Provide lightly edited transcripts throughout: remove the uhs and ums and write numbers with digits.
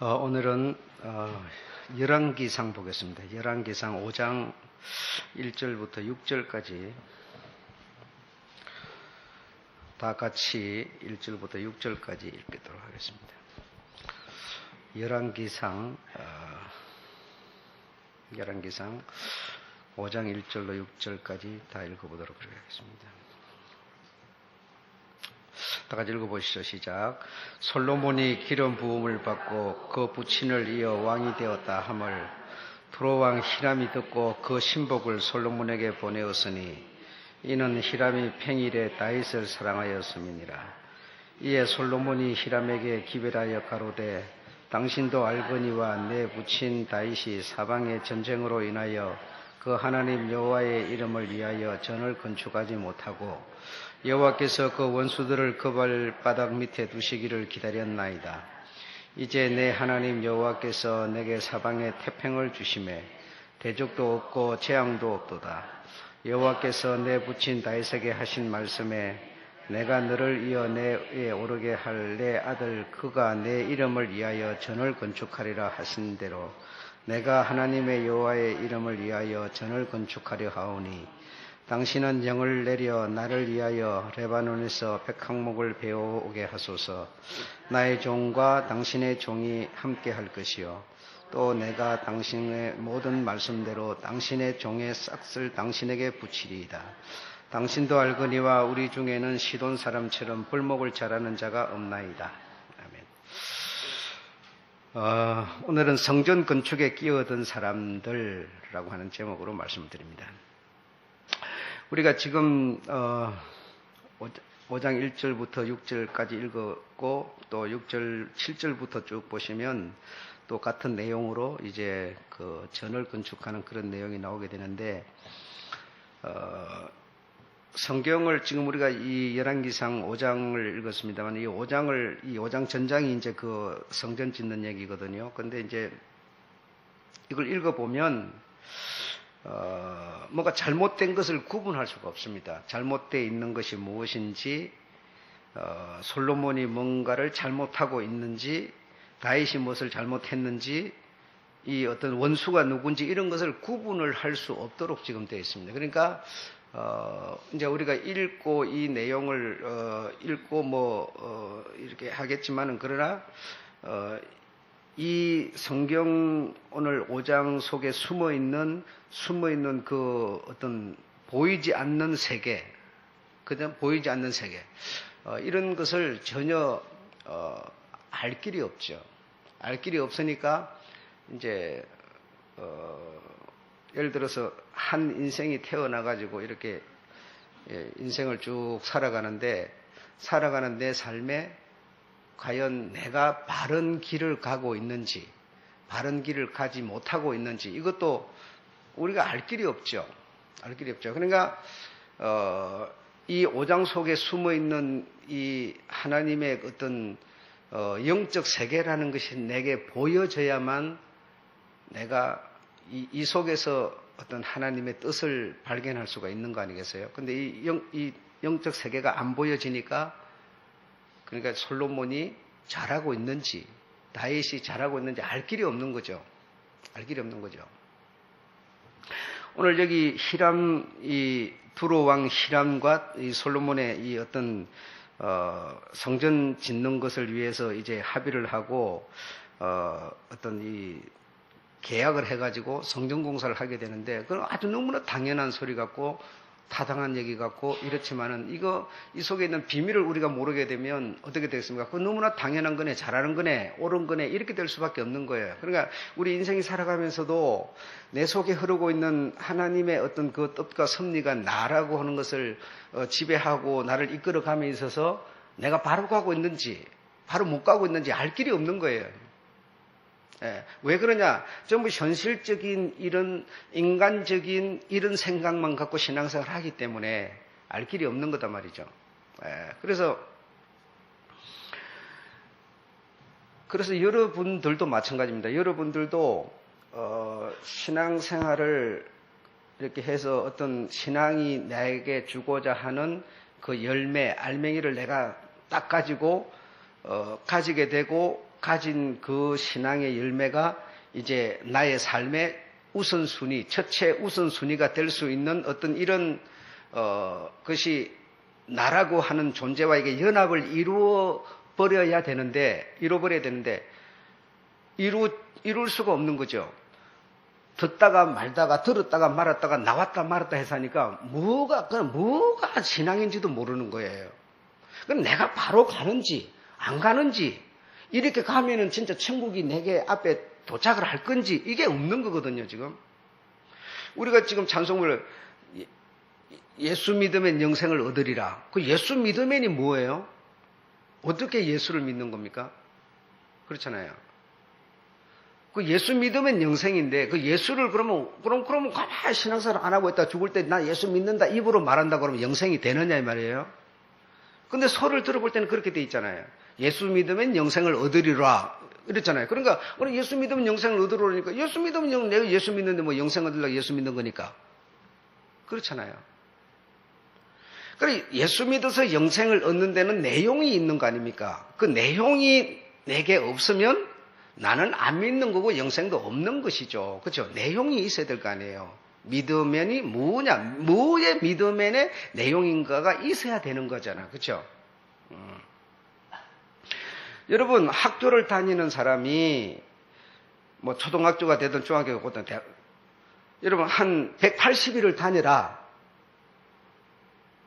오늘은 열왕기상 보겠습니다. 열왕기상 5장 1절부터 6절까지 다 같이 1절부터 6절까지 읽도록 하겠습니다. 열왕기상 5장 1절로 6절까지 다 읽어보도록 하겠습니다. 다 같이 읽어보시죠. 시작. 솔로몬이 기름 부음을 받고 그 부친을 이어 왕이 되었다 함을 두로왕 히람이 듣고 그 신복을 솔로몬에게 보내었으니 이는 히람이 평일에 다윗을 사랑하였음이니라. 이에 솔로몬이 히람에게 기별하여 가로되 당신도 알거니와 내 부친 다윗이 사방의 전쟁으로 인하여 그 하나님 여호와의 이름을 위하여 전을 건축하지 못하고 여호와께서 그 원수들을 그 발바닥 밑에 두시기를 기다렸나이다. 이제 내 하나님 여호와께서 내게 사방에 태평을 주시매 대적도 없고 재앙도 없도다. 여호와께서 내 부친 다윗에게 하신 말씀에 내가 너를 이어 내 위에 오르게 할 내 아들 그가 내 이름을 위하여 전을 건축하리라 하신 대로 내가 하나님의 여호와의 이름을 위하여 전을 건축하려 하오니 당신은 영을 내려 나를 위하여 레바논에서 백항목을 베어오게 하소서. 나의 종과 당신의 종이 함께 할 것이요 또 내가 당신의 모든 말씀대로 당신의 종의 싹을 당신에게 붙이리이다. 당신도 알거니와 우리 중에는 시돈 사람처럼 불목을 잘하는 자가 없나이다. 아멘. 오늘은 성전 건축에 끼어든 사람들이라고 하는 제목으로 말씀을 드립니다. 우리가 지금 5장 1절부터 6절까지 읽었고 또 6절, 7절부터 쭉 보시면 또 같은 내용으로 이제 그 전을 건축하는 그런 내용이 나오게 되는데 성경을 지금 우리가 이 열왕기상 5장을 읽었습니다만 이 5장 전장이 이제 그 성전 짓는 얘기거든요. 근데 이제 이걸 읽어보면 뭔가 잘못된 것을 구분할 수가 없습니다. 잘못되어 있는 것이 무엇인지, 솔로몬이 뭔가를 잘못하고 있는지, 다윗이 무엇을 잘못했는지, 이 어떤 원수가 누군지 이런 것을 구분을 할 수 없도록 지금 되어 있습니다. 그러니까 이제 우리가 읽고 이 내용을 읽고 이렇게 하겠지만은 그러나 이 성경 오늘 5장 속에 숨어 있는 그 어떤 보이지 않는 세계, 그다음 보이지 않는 세계, 이런 것을 전혀 알 길이 없죠. 알 길이 없으니까 이제 예를 들어서 한 인생이 태어나 가지고 이렇게 인생을 쭉 살아가는데 내 삶에 과연 내가 바른 길을 가고 있는지, 바른 길을 가지 못하고 있는지, 이것도 우리가 알 길이 없죠. 알 길이 없죠. 그러니까, 이 5장 속에 숨어 있는 이 하나님의 어떤, 영적 세계라는 것이 내게 보여져야만 내가 이 속에서 어떤 하나님의 뜻을 발견할 수가 있는 거 아니겠어요? 근데 이 영적 세계가 안 보여지니까 그러니까 솔로몬이 잘하고 있는지 다윗이 잘하고 있는지 알 길이 없는 거죠. 알 길이 없는 거죠. 오늘 여기 이 두로 왕 히람과 이 솔로몬의 이 어떤 성전 짓는 것을 위해서 이제 합의를 하고 어떤 이 계약을 해가지고 성전 공사를 하게 되는데 그건 아주 너무나 당연한 소리 같고 타당한 얘기 같고 이렇지만은 이 속에 있는 비밀을 우리가 모르게 되면 어떻게 되겠습니까? 그건 너무나 당연한 거네, 잘하는 거네, 옳은 거네 이렇게 될 수밖에 없는 거예요. 그러니까 우리 인생이 살아가면서도 내 속에 흐르고 있는 하나님의 어떤 그 뜻과 섭리가 나라고 하는 것을 지배하고 나를 이끌어감에 있어서 내가 바로 가고 있는지 바로 못 가고 있는지 알 길이 없는 거예요. 왜 그러냐? 전부 현실적인 이런 인간적인 이런 생각만 갖고 신앙생활을 하기 때문에 알 길이 없는 거단 말이죠. 그래서 여러분들도 마찬가지입니다. 여러분들도 신앙생활을 이렇게 해서 어떤 신앙이 나에게 주고자 하는 그 열매, 알맹이를 내가 딱 가지고 가지게 되고 가진 그 신앙의 열매가 이제 나의 삶의 우선순위, 첫째 우선순위가 될 수 있는 어떤 이런 것이 나라고 하는 존재와 이게 연합을 이루어버려야 되는데 이룰 수가 없는 거죠. 듣다가 말다가 들었다가 말았다가 나왔다 말았다 해서 하니까 뭐가 신앙인지도 모르는 거예요. 그럼 내가 바로 가는지 안 가는지 이렇게 가면은 진짜 천국이 내게 앞에 도착을 할 건지 이게 없는 거거든요. 지금 우리가 지금 찬송을 예수 믿으면 영생을 얻으리라. 그 예수 믿으면이 뭐예요? 어떻게 예수를 믿는 겁니까? 그렇잖아요. 그 예수 믿으면 영생인데 그 예수를 그럼 가만히 신앙생활 안 하고 있다 죽을 때 나 예수 믿는다 입으로 말한다 그러면 영생이 되느냐 이 말이에요. 근데 소를 들어볼 때는 그렇게 돼 있잖아요. 예수 믿으면 영생을 얻으리라 이랬잖아요. 그러니까 예수 믿으면 영생을 얻으리라니까 예수 믿으면 내가 예수 믿는데 뭐 영생 얻으려고 예수 믿는 거니까 그렇잖아요. 그래 예수 믿어서 영생을 얻는 데는 내용이 있는 거 아닙니까? 그 내용이 내게 없으면 나는 안 믿는 거고 영생도 없는 것이죠. 그렇죠? 내용이 있어야 될 거 아니에요. 믿으면이 뭐의 믿으면의 내용인가가 있어야 되는 거잖아. 그렇죠? 여러분 학교를 다니는 사람이 뭐 초등학교가 되든 중학교가 되든 대학, 여러분 한 180일을 다녀라.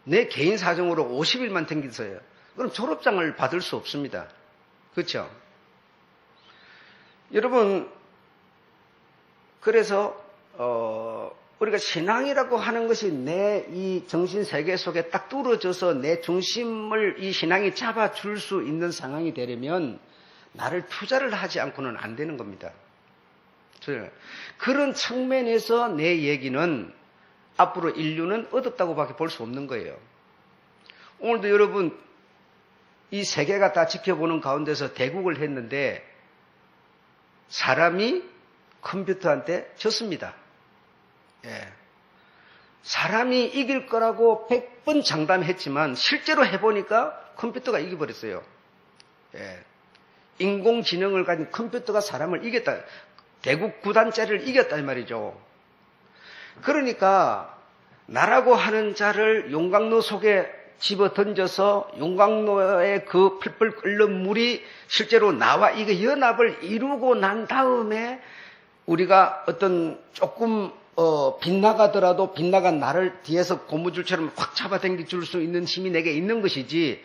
내 개인 사정으로 50일만 댕기세요. 그럼 졸업장을 받을 수 없습니다. 그렇죠? 여러분 그래서 우리가 신앙이라고 하는 것이 내 이 정신세계 속에 딱 뚫어져서 내 중심을 이 신앙이 잡아줄 수 있는 상황이 되려면 나를 투자를 하지 않고는 안 되는 겁니다. 그런 측면에서 내 얘기는 앞으로 인류는 얻었다고 밖에 볼 수 없는 거예요. 오늘도 여러분 이 세계가 다 지켜보는 가운데서 대국을 했는데 사람이 컴퓨터한테 졌습니다. 예. 사람이 이길 거라고 100번 장담했지만 실제로 해보니까 컴퓨터가 이겨버렸어요. 예. 인공지능을 가진 컴퓨터가 사람을 이겼다. 대국 9단째를 이겼다 이 말이죠. 그러니까 나라고 하는 자를 용광로 속에 집어 던져서 용광로에 그 풀풀 끓는 물이 실제로 나와 이게 연합을 이루고 난 다음에 우리가 어떤 조금 빗나가더라도 빗나간 나를 뒤에서 고무줄처럼 확 잡아당겨 줄 수 있는 힘이 내게 있는 것이지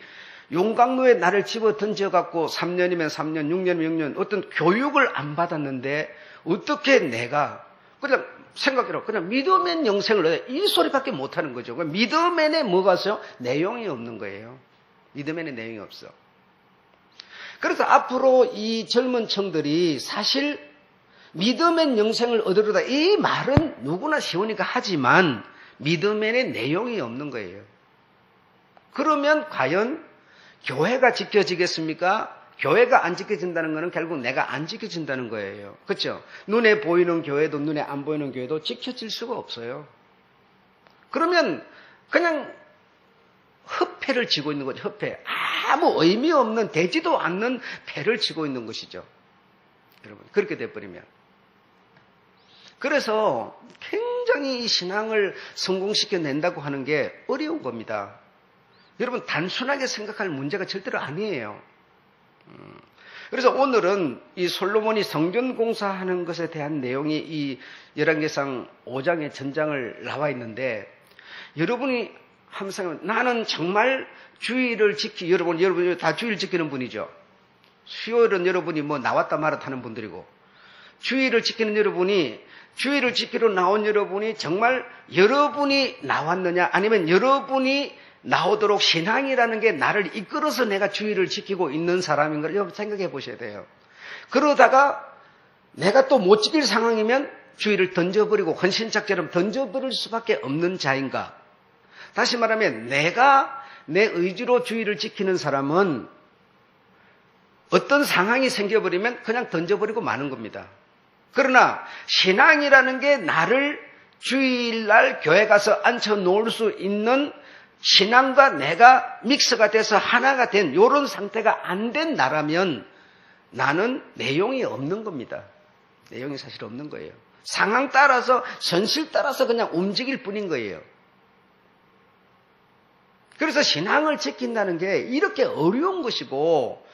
용광로에 나를 집어 던져갖고 3년이면 3년, 6년이면 6년 어떤 교육을 안 받았는데 어떻게 내가 그냥 생각해라. 그냥 믿으면 영생을 얻어요. 이 소리밖에 못하는 거죠. 믿음에는 뭐가 있어요? 내용이 없는 거예요. 믿음에는 내용이 없어. 그래서 앞으로 이 젊은 층들이 사실 믿으면 영생을 얻으려다 이 말은 누구나 쉬우니까 하지만 믿음에는 내용이 없는 거예요. 그러면 과연 교회가 지켜지겠습니까? 교회가 안 지켜진다는 것은 결국 내가 안 지켜진다는 거예요. 그렇죠? 눈에 보이는 교회도 눈에 안 보이는 교회도 지켜질 수가 없어요. 그러면 그냥 흡패를 지고 있는 거죠. 흡패. 아무 의미 없는 되지도 않는 패를 지고 있는 것이죠. 여러분 그렇게 돼버리면. 그래서 굉장히 이 신앙을 성공시켜낸다고 하는 게 어려운 겁니다. 여러분 단순하게 생각할 문제가 절대로 아니에요. 그래서 오늘은 이 솔로몬이 성전 공사하는 것에 대한 내용이 이 열왕기상 5장의 전장을 나와 있는데 여러분이 항상 나는 정말 주의를 여러분 다 주의를 지키는 분이죠. 수요일은 여러분이 뭐 나왔다 말았다 하는 분들이고 주의를 지키는 여러분이 주의를 지키러 나온 여러분이 정말 여러분이 나왔느냐 아니면 여러분이 나오도록 신앙이라는 게 나를 이끌어서 내가 주의를 지키고 있는 사람인가를 여러분 생각해 보셔야 돼요. 그러다가 내가 또 못 지킬 상황이면 주의를 던져버리고 헌신짝처럼 던져버릴 수밖에 없는 자인가. 다시 말하면 내가 내 의지로 주의를 지키는 사람은 어떤 상황이 생겨버리면 그냥 던져버리고 마는 겁니다. 그러나 신앙이라는 게 나를 주일날 교회 가서 앉혀놓을 수 있는 신앙과 내가 믹스가 돼서 하나가 된 이런 상태가 안 된 나라면 나는 내용이 없는 겁니다. 내용이 사실 없는 거예요. 상황 따라서, 현실 따라서 그냥 움직일 뿐인 거예요. 그래서 신앙을 지킨다는 게 이렇게 어려운 것이고,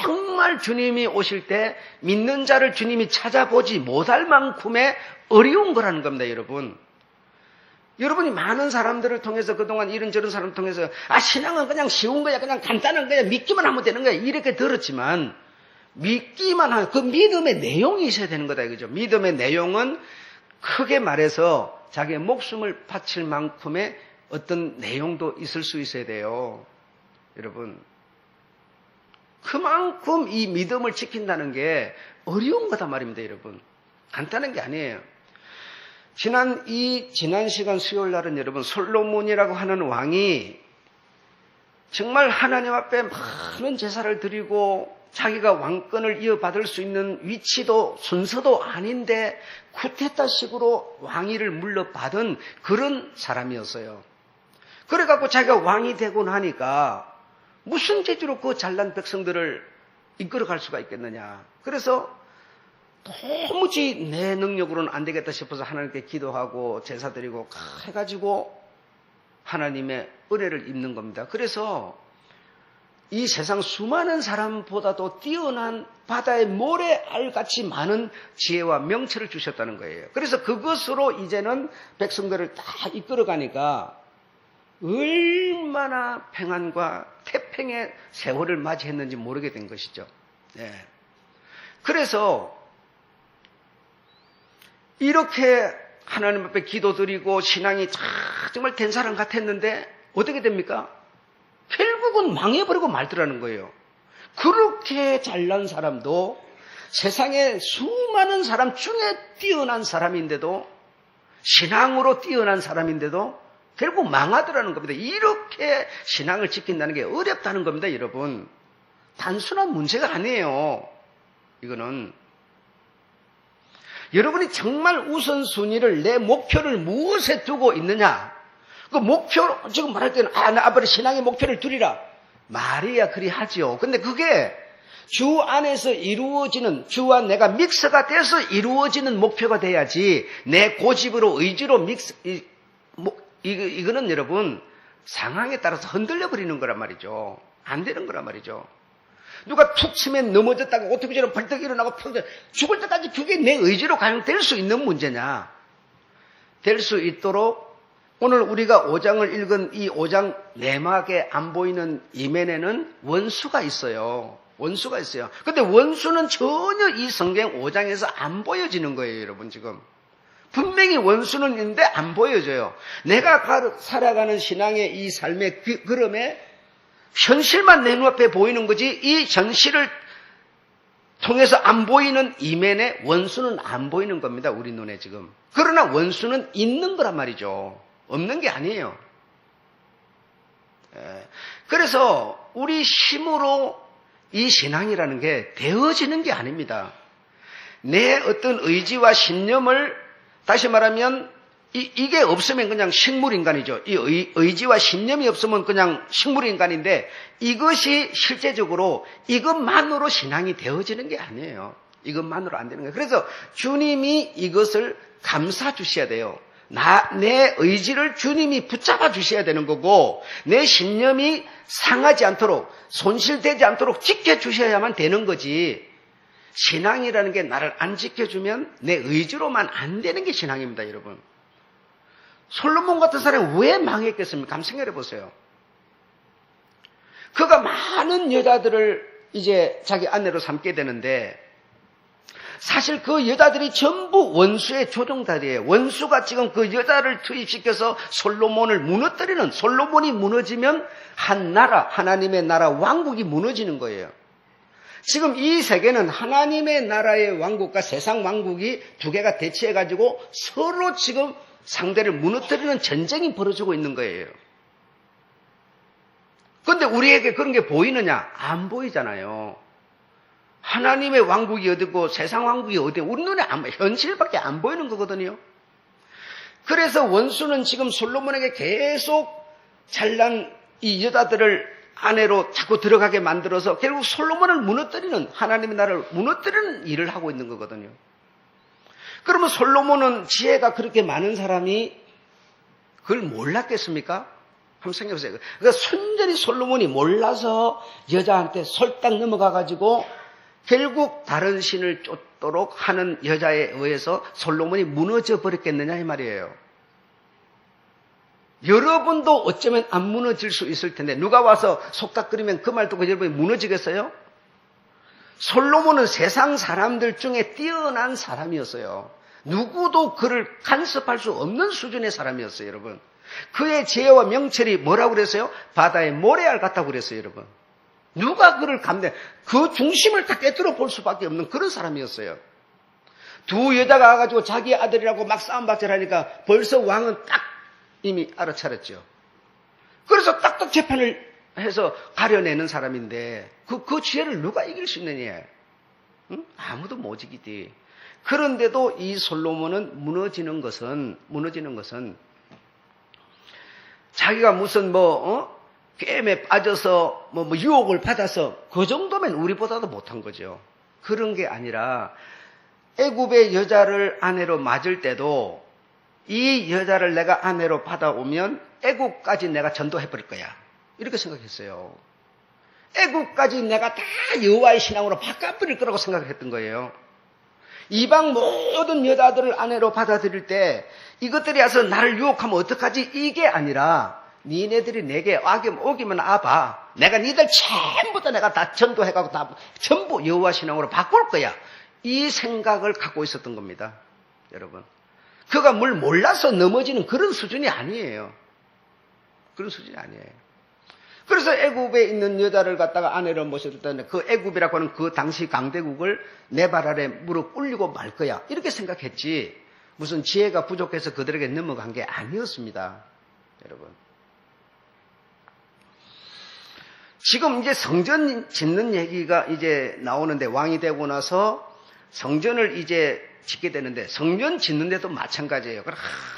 정말 주님이 오실 때 믿는 자를 주님이 찾아보지 못할 만큼의 어려운 거라는 겁니다, 여러분. 여러분이 많은 사람들을 통해서 그동안 이런저런 사람을 통해서 신앙은 그냥 쉬운 거야, 그냥 간단한 거야, 믿기만 하면 되는 거야 이렇게 들었지만, 믿기만 하면 그 믿음의 내용이 있어야 되는 거다 이거죠. 믿음의 내용은 크게 말해서 자기의 목숨을 바칠 만큼의 어떤 내용도 있을 수 있어야 돼요. 여러분, 그만큼 이 믿음을 지킨다는 게 어려운 거다 말입니다. 여러분, 간단한 게 아니에요. 지난 시간 수요일 날은 여러분, 솔로몬이라고 하는 왕이 정말 하나님 앞에 많은 제사를 드리고 자기가 왕권을 이어받을 수 있는 위치도 순서도 아닌데 쿠데타식으로 왕위를 물려받은 그런 사람이었어요. 그래갖고 자기가 왕이 되고 나니까 무슨 재주로 그 잘난 백성들을 이끌어갈 수가 있겠느냐. 그래서 도무지 내 능력으로는 안 되겠다 싶어서 하나님께 기도하고 제사 드리고 해가지고 하나님의 은혜를 입는 겁니다. 그래서 이 세상 수많은 사람보다도 뛰어난 바다의 모래알같이 많은 지혜와 명철을 주셨다는 거예요. 그래서 그것으로 이제는 백성들을 다 이끌어가니까 얼마나 평안과 태평의 세월을 맞이했는지 모르게 된 것이죠. 네. 그래서 이렇게 하나님 앞에 기도드리고 신앙이 정말 된 사람 같았는데 어떻게 됩니까? 결국은 망해버리고 말더라는 거예요. 그렇게 잘난 사람도 세상에 수많은 사람 중에 뛰어난 사람인데도, 신앙으로 뛰어난 사람인데도 결국 망하더라는 겁니다. 이렇게 신앙을 지킨다는 게 어렵다는 겁니다, 여러분. 단순한 문제가 아니에요. 이거는 여러분이 정말 우선순위를, 내 목표를 무엇에 두고 있느냐, 그 목표, 지금 말할 때는 나 앞으로 신앙의 목표를 두리라 말이야 그리 하지요. 근데 그게 주 안에서 이루어지는, 주와 내가 믹스가 돼서 이루어지는 목표가 돼야지 내 고집으로 의지로 이거는 여러분 상황에 따라서 흔들려 버리는 거란 말이죠. 안 되는 거란 말이죠. 누가 툭 치면 넘어졌다가 오토바이처럼 벌떡 일어나고 죽을 때까지 그게 내 의지로 과연 될 수 있는 문제냐. 될 수 있도록 오늘 우리가 5장을 읽은 이 5장 내막에 안 보이는 이면에는 원수가 있어요. 원수가 있어요. 근데 원수는 전혀 이 성경 5장에서 안 보여지는 거예요, 여러분. 지금 분명히 원수는 있는데 안 보여져요. 내가 살아가는 신앙의 이 삶의 걸음에 현실만 내 눈앞에 보이는 거지, 이 현실을 통해서 안 보이는 이면에 원수는 안 보이는 겁니다, 우리 눈에 지금. 그러나 원수는 있는 거란 말이죠. 없는 게 아니에요. 그래서 우리 힘으로 이 신앙이라는 게 되어지는 게 아닙니다. 내 어떤 의지와 신념을, 다시 말하면 이게 없으면 그냥 식물인간이죠. 이 의지와 신념이 없으면 그냥 식물인간인데, 이것이 실제적으로 이것만으로 신앙이 되어지는 게 아니에요. 이것만으로 안 되는 거예요. 그래서 주님이 이것을 감싸 주셔야 돼요. 내 의지를 주님이 붙잡아 주셔야 되는 거고, 내 신념이 상하지 않도록, 손실되지 않도록 지켜주셔야만 되는 거지, 신앙이라는 게 나를 안 지켜주면 내 의지로만 안 되는 게 신앙입니다, 여러분. 솔로몬 같은 사람이 왜 망했겠습니까? 한번 생각해 보세요. 그가 많은 여자들을 이제 자기 아내로 삼게 되는데, 사실 그 여자들이 전부 원수의 조종자리예요. 원수가 지금 그 여자를 투입시켜서 솔로몬을 무너뜨리는, 솔로몬이 무너지면 한 나라, 하나님의 나라 왕국이 무너지는 거예요. 지금 이 세계는 하나님의 나라의 왕국과 세상 왕국이 두 개가 대치해가지고 서로 지금 상대를 무너뜨리는 전쟁이 벌어지고 있는 거예요. 그런데 우리에게 그런 게 보이느냐? 안 보이잖아요. 하나님의 왕국이 어디고 세상 왕국이 어디고 우리 눈에 현실밖에 안 보이는 거거든요. 그래서 원수는 지금 솔로몬에게 계속 잘난 이 여자들을 아내로 자꾸 들어가게 만들어서 결국 솔로몬을 무너뜨리는, 하나님의 나라를 무너뜨리는 일을 하고 있는 거거든요. 그러면 솔로몬은 지혜가 그렇게 많은 사람이 그걸 몰랐겠습니까? 한번 생각해 보세요. 그러니까 순전히 솔로몬이 몰라서 여자한테 솔딱 넘어가가지고 결국 다른 신을 쫓도록 하는 여자에 의해서 솔로몬이 무너져 버렸겠느냐 이 말이에요. 여러분도 어쩌면 안 무너질 수 있을 텐데 누가 와서 속닥거리면 그 말 듣고 여러분이 무너지겠어요? 솔로몬은 세상 사람들 중에 뛰어난 사람이었어요. 누구도 그를 간섭할 수 없는 수준의 사람이었어요, 여러분. 그의 지혜와 명철이 뭐라고 그랬어요? 바다의 모래알 같다고 그랬어요, 여러분. 누가 그를 그 중심을 다 깨뜨려 볼 수밖에 없는 그런 사람이었어요. 두 여자가 와가지고 자기 아들이라고 막 싸움박질하니까 벌써 왕은 딱 이미 알아차렸죠. 그래서 딱딱 재판을 해서 가려내는 사람인데 그 지혜를 누가 이길 수 있느냐? 응? 아무도 못 이기지. 그런데도 이 솔로몬은 무너지는 것은 자기가 무슨 게임에 빠져서 유혹을 받아서 그 정도면 우리보다도 못한 거죠. 그런 게 아니라 애굽의 여자를 아내로 맞을 때도 이 여자를 내가 아내로 받아오면 애굽까지 내가 전도해버릴 거야. 이렇게 생각했어요. 애굽까지 내가 다 여호와의 신앙으로 바꿔버릴 거라고 생각했던 거예요. 이방 모든 여자들을 아내로 받아들일 때 이것들이 와서 나를 유혹하면 어떡하지? 이게 아니라 니네들이 내게 오기만 와봐. 내가 니들 전부 다 내가 다 전도해가고 다 전부 여호와 신앙으로 바꿀 거야. 이 생각을 갖고 있었던 겁니다. 여러분. 그가 뭘 몰라서 넘어지는 그런 수준이 아니에요. 그런 수준이 아니에요. 그래서 애굽에 있는 여자를 갖다가 아내로 모셨을 때는 그 애굽이라고 하는 그 당시 강대국을 내 발 아래 무릎 꿇리고 말 거야. 이렇게 생각했지. 무슨 지혜가 부족해서 그들에게 넘어간 게 아니었습니다. 여러분. 지금 이제 성전 짓는 얘기가 이제 나오는데 왕이 되고 나서 성전을 이제 짓게 되는데 성전 짓는데도 마찬가지예요.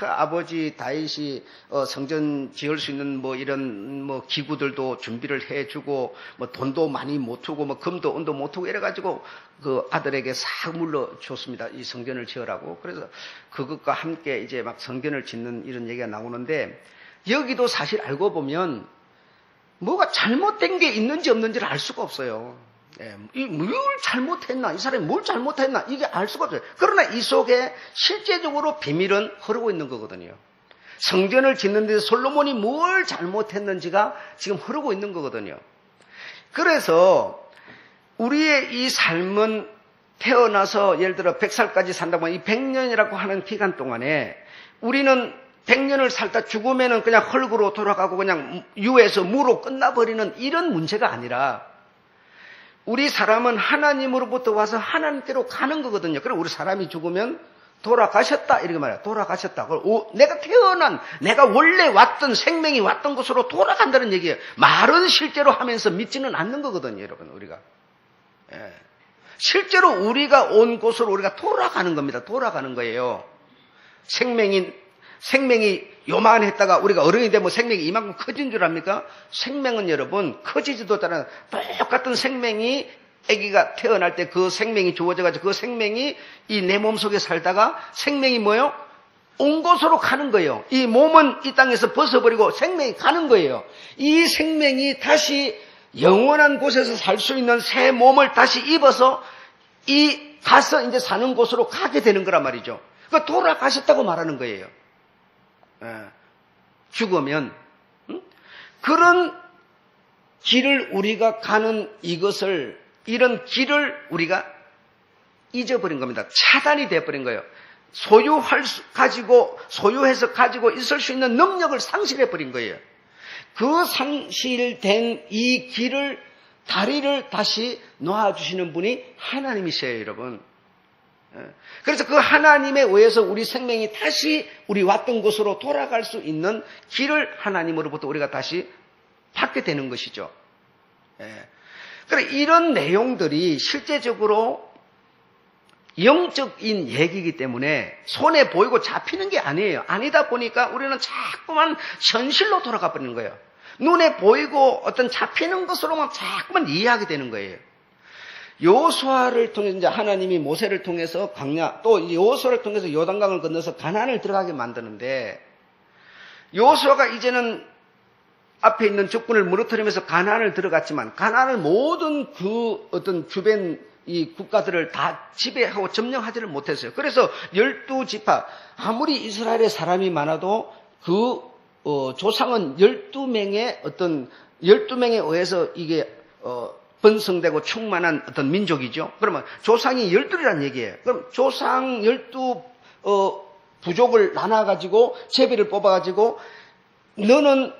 아버지 다윗이 성전 지을 수 있는 이런 기구들도 준비를 해주고 돈도 많이 못 주고 금도 은도 못 주고 이래가지고 그 아들에게 싹 물러 줬습니다. 이 성전을 지으라고. 그래서 그것과 함께 이제 막 성전을 짓는 이런 얘기가 나오는데 여기도 사실 알고 보면 뭐가 잘못된 게 있는지 없는지를 알 수가 없어요. 뭘 잘못했나? 이 사람이 뭘 잘못했나? 이게 알 수가 없어요. 그러나 이 속에 실제적으로 비밀은 흐르고 있는 거거든요. 성전을 짓는데 솔로몬이 뭘 잘못했는지가 지금 흐르고 있는 거거든요. 그래서 우리의 이 삶은 태어나서 예를 들어 100살까지 산다고 하면 이 100년이라고 하는 기간 동안에 우리는 100년을 살다 죽으면은 그냥 흙으로 돌아가고 그냥 유에서 무로 끝나버리는 이런 문제가 아니라 우리 사람은 하나님으로부터 와서 하나님께로 가는 거거든요. 그리고 우리 사람이 죽으면 돌아가셨다 이렇게 말해요. 돌아가셨다. 내가 태어난 내가 원래 왔던 생명이 왔던 곳으로 돌아간다는 얘기예요. 말은 실제로 하면서 믿지는 않는 거거든요. 여러분 우리가. 실제로 우리가 온 곳으로 우리가 돌아가는 겁니다. 돌아가는 거예요. 생명이 요만했다가 우리가 어른이 되면 생명이 이만큼 커진 줄 압니까? 생명은 여러분 커지지도 않아. 똑같은 생명이 아기가 태어날 때 그 생명이 주어져가지고 그 생명이 이 내 몸속에 살다가 생명이 뭐예요? 온 곳으로 가는 거예요. 이 몸은 이 땅에서 벗어버리고 생명이 가는 거예요. 이 생명이 다시 영원한 곳에서 살 수 있는 새 몸을 다시 입어서 가서 이제 사는 곳으로 가게 되는 거란 말이죠. 그러니까 돌아가셨다고 말하는 거예요. 죽으면 그런 길을 우리가 가는 이런 길을 우리가 잊어버린 겁니다. 차단이 되어버린 거예요. 소유해서 가지고 있을 수 있는 능력을 상실해버린 거예요. 그 상실된 이 다리를 다시 놓아주시는 분이 하나님이세요, 여러분. 그래서 그 하나님에 의해서 우리 생명이 다시 우리 왔던 곳으로 돌아갈 수 있는 길을 하나님으로부터 우리가 다시 받게 되는 것이죠. 그래 이런 내용들이 실제적으로 영적인 얘기이기 때문에 손에 보이고 잡히는 게 아니에요. 아니다 보니까 우리는 자꾸만 현실로 돌아가 버리는 거예요. 눈에 보이고 어떤 잡히는 것으로만 자꾸만 이해하게 되는 거예요. 여호수아를 통해서 이제 하나님이 모세를 통해서 광야, 또 여호수아를 통해서 요단강을 건너서 가나안을 들어가게 만드는데, 여호수아가 이제는 앞에 있는 적군을 무너뜨리면서 가나안을 들어갔지만, 가나안을 모든 그 어떤 주변 이 국가들을 다 지배하고 점령하지를 못했어요. 그래서 12지파, 아무리 이스라엘에 사람이 많아도 그 조상은 12명의 어떤 12명에 의해서 이게 번성되고 충만한 어떤 민족이죠. 그러면 조상이 12이라는 얘기예요. 그럼 조상 12 부족을 나눠가지고 제비를 뽑아가지고 너는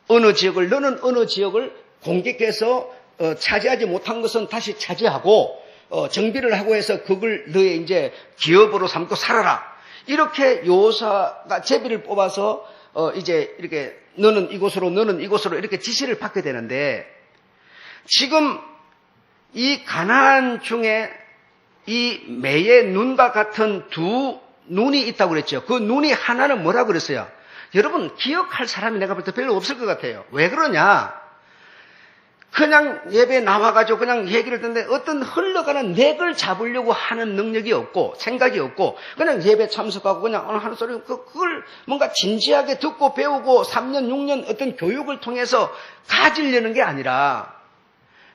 어느 지역을 공격해서 차지하지 못한 것은 다시 차지하고 정비를 하고 해서 그걸 너의 이제 기업으로 삼고 살아라. 이렇게 여호수아가 제비를 뽑아서 이제 이렇게 너는 이곳으로 이렇게 지시를 받게 되는데, 지금 이 가나안 중에 이 매의 눈과 같은 두 눈이 있다고 그랬죠. 그 눈이 하나는 뭐라고 그랬어요? 여러분 기억할 사람이 내가 볼 때 별로 없을 것 같아요. 왜 그러냐? 그냥 예배에 나와가지고 그냥 얘기를 듣는데 어떤 흘러가는 맥을 잡으려고 하는 능력이 없고 생각이 없고 그냥 예배 참석하고 그냥 하는 소리, 그걸 뭔가 진지하게 듣고 배우고 3년 6년 어떤 교육을 통해서 가지려는 게 아니라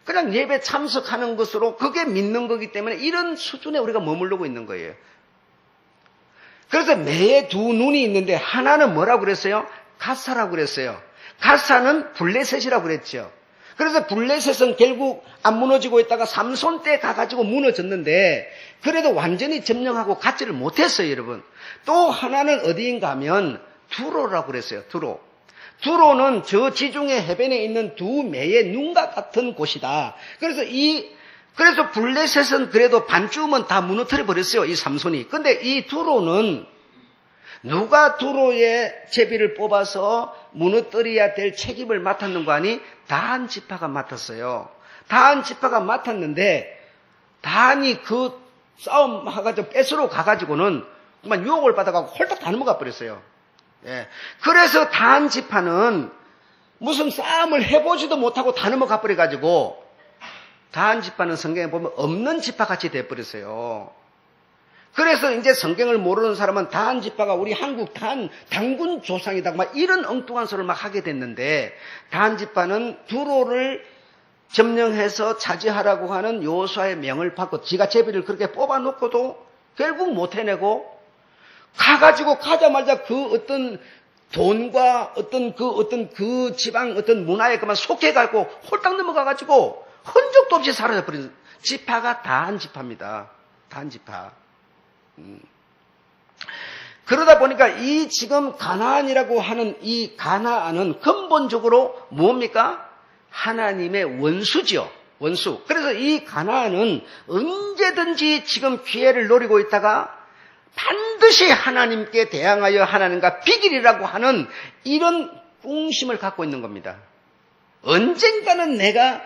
그냥 예배 참석하는 것으로 그게 믿는 거기 때문에 이런 수준에 우리가 머무르고 있는 거예요. 그래서 매에 두 눈이 있는데 하나는 뭐라고 그랬어요? 가사라고 그랬어요. 가사는 블레셋이라고 그랬죠. 그래서 블레셋은 결국 안 무너지고 있다가 삼손 때 가가지고 무너졌는데 그래도 완전히 점령하고 갖지를 못했어요, 여러분. 또 하나는 어디인가 하면 두로라고 그랬어요. 두로는 저 지중해 해변에 있는 두 매의 눈과 같은 곳이다. 그래서 블레셋은 그래도 반쯤은 다 무너뜨려 버렸어요, 이 삼손이. 근데 이 두로는 누가 두로의 제비를 뽑아서 무너뜨려야 될 책임을 맡았는가 하니 다한 지파가 맡았어요. 다한 지파가 맡았는데 다한이 그 싸움 해가지고 뺏으러 가가지고는 정말 유혹을 받아가고 홀딱 다 넘어가 버렸어요. 예. 그래서 다한 지파는 무슨 싸움을 해보지도 못하고 다 넘어가 버려가지고 다한 지파는 성경에 보면 없는 지파같이 돼버렸어요. 그래서 이제 성경을 모르는 사람은 다한 지파가 우리 한국 당군 조상이다 막 이런 엉뚱한 소리를 막 하게 됐는데, 다한 지파는 두로를 점령해서 차지하라고 하는 여호수아의 명을 받고 지가 제비를 그렇게 뽑아놓고도 결국 못 해내고 가자마자 그 어떤 돈과 어떤 그 지방 어떤 문화에 그만 속해가지고 홀딱 넘어가가지고 흔적도 없이 사라져버린 지파가 다한 지파입니다. 다한 지파. 그러다 보니까 이 지금 가나안이라고 하는 이 가나안은 근본적으로 뭡니까? 하나님의 원수죠. 원수. 그래서 이 가나안은 언제든지 지금 기회를 노리고 있다가 반드시 하나님께 대항하여 하나님과 비기리라고 하는 이런 꿍심을 갖고 있는 겁니다. 언젠가는 내가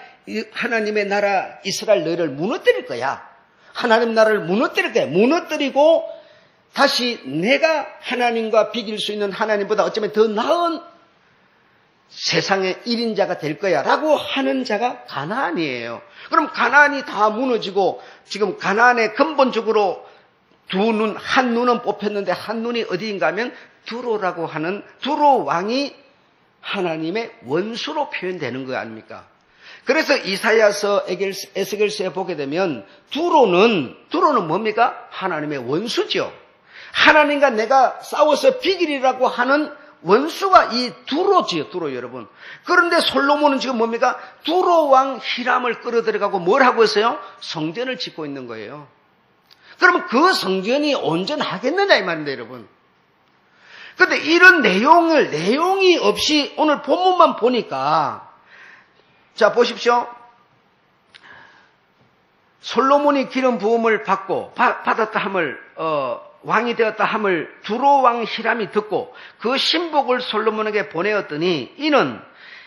하나님의 나라 이스라엘 너희를 무너뜨릴 거야. 하나님 나라를 무너뜨릴 거야. 무너뜨리고 다시 내가 하나님과 비길 수 있는 하나님보다 어쩌면 더 나은 세상의 1인자가 될 거야 라고 하는 자가 가나안이에요. 그럼 가나안이 다 무너지고 지금 가나안에 근본적으로 한 눈은 뽑혔는데 한 눈이 어디인가 하면 두로라고 하는 두로 왕이 하나님의 원수로 표현되는 거 아닙니까? 그래서 이사야서 에스겔서에 보게 되면 두로는 뭡니까? 하나님의 원수죠. 하나님과 내가 싸워서 비기리라고 하는 원수가 이 두로지요, 두로 여러분. 그런데 솔로몬은 지금 뭡니까? 두로 왕 히람을 끌어들여가고 뭘 하고 있어요? 성전을 짓고 있는 거예요. 그러면 그 성전이 온전하겠느냐 이 말입니다, 여러분. 그런데 이런 내용이 없이 오늘 본문만 보니까, 자 보십시오. 솔로몬이 기름 부음을 받았다 함을 왕이 되었다 함을 두로 왕 히람이 듣고 그 신복을 솔로몬에게 보내었더니 이는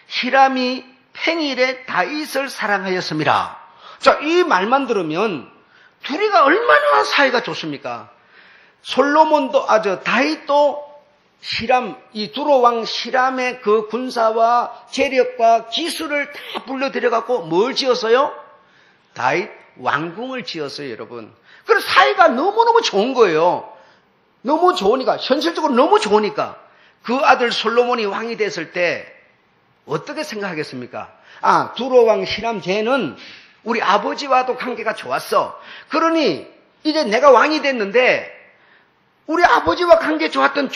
히람이 팽일에 다윗을 사랑하였습니다. 자, 이 말만 들으면 둘이가 얼마나 사이가 좋습니까? 다윗도 이 두로 왕 히람의 그 군사와 재력과 기술을 다 불러들여갖고 뭘 지었어요? 다윗 왕궁을 지었어요, 여러분. 그래서 사이가 너무너무 좋은 거예요. 너무 좋으니까, 현실적으로 너무 좋으니까. 그 아들 솔로몬이 왕이 됐을 때 어떻게 생각하겠습니까? 두로 왕 히람 쟤는 우리 아버지와도 관계가 좋았어. 그러니 이제 내가 왕이 됐는데 우리 아버지와 관계 좋았던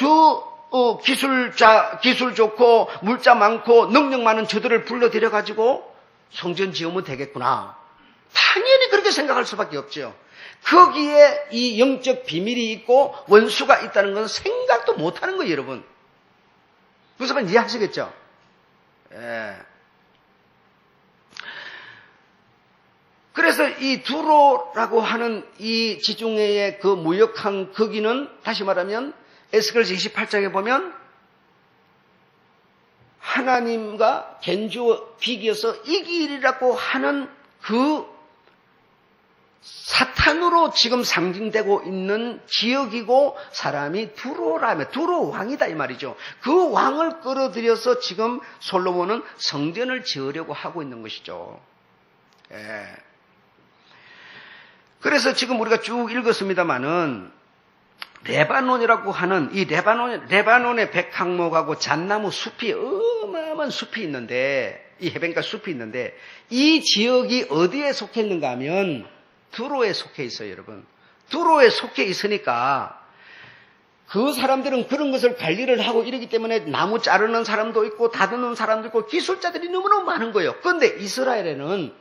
기술 좋고 물자 많고 능력 많은 저들을 불러들여가지고 성전 지으면 되겠구나. 당연히 그렇게 생각할 수밖에 없죠. 거기에 이 영적 비밀이 있고 원수가 있다는 건 생각도 못하는 거예요, 여러분. 무슨 말 이해하시겠죠? 예. 그래서 이 두로라고 하는 이 지중해의 그 무역한 거기는 다시 말하면 에스겔서 28장에 보면 하나님과 견주어 비교해서 이기리라고 하는 그 사탄으로 지금 상징되고 있는 지역이고 사람이 두로라며 두로 왕이다 이 말이죠. 그 왕을 끌어들여서 지금 솔로몬은 성전을 지으려고 하고 있는 것이죠. 예. 그래서 지금 우리가 쭉 읽었습니다마는 레바논이라고 하는 이 레바논의 백항목하고 잣나무 숲이 어마어마한 숲이 있는데 이 해변가 숲이 있는데 이 지역이 어디에 속해 있는가 하면 두로에 속해 있어요, 여러분. 두로에 속해 있으니까 그 사람들은 그런 것을 관리를 하고 이러기 때문에 나무 자르는 사람도 있고 다듬는 사람도 있고 기술자들이 너무너무 많은 거예요. 그런데 이스라엘에는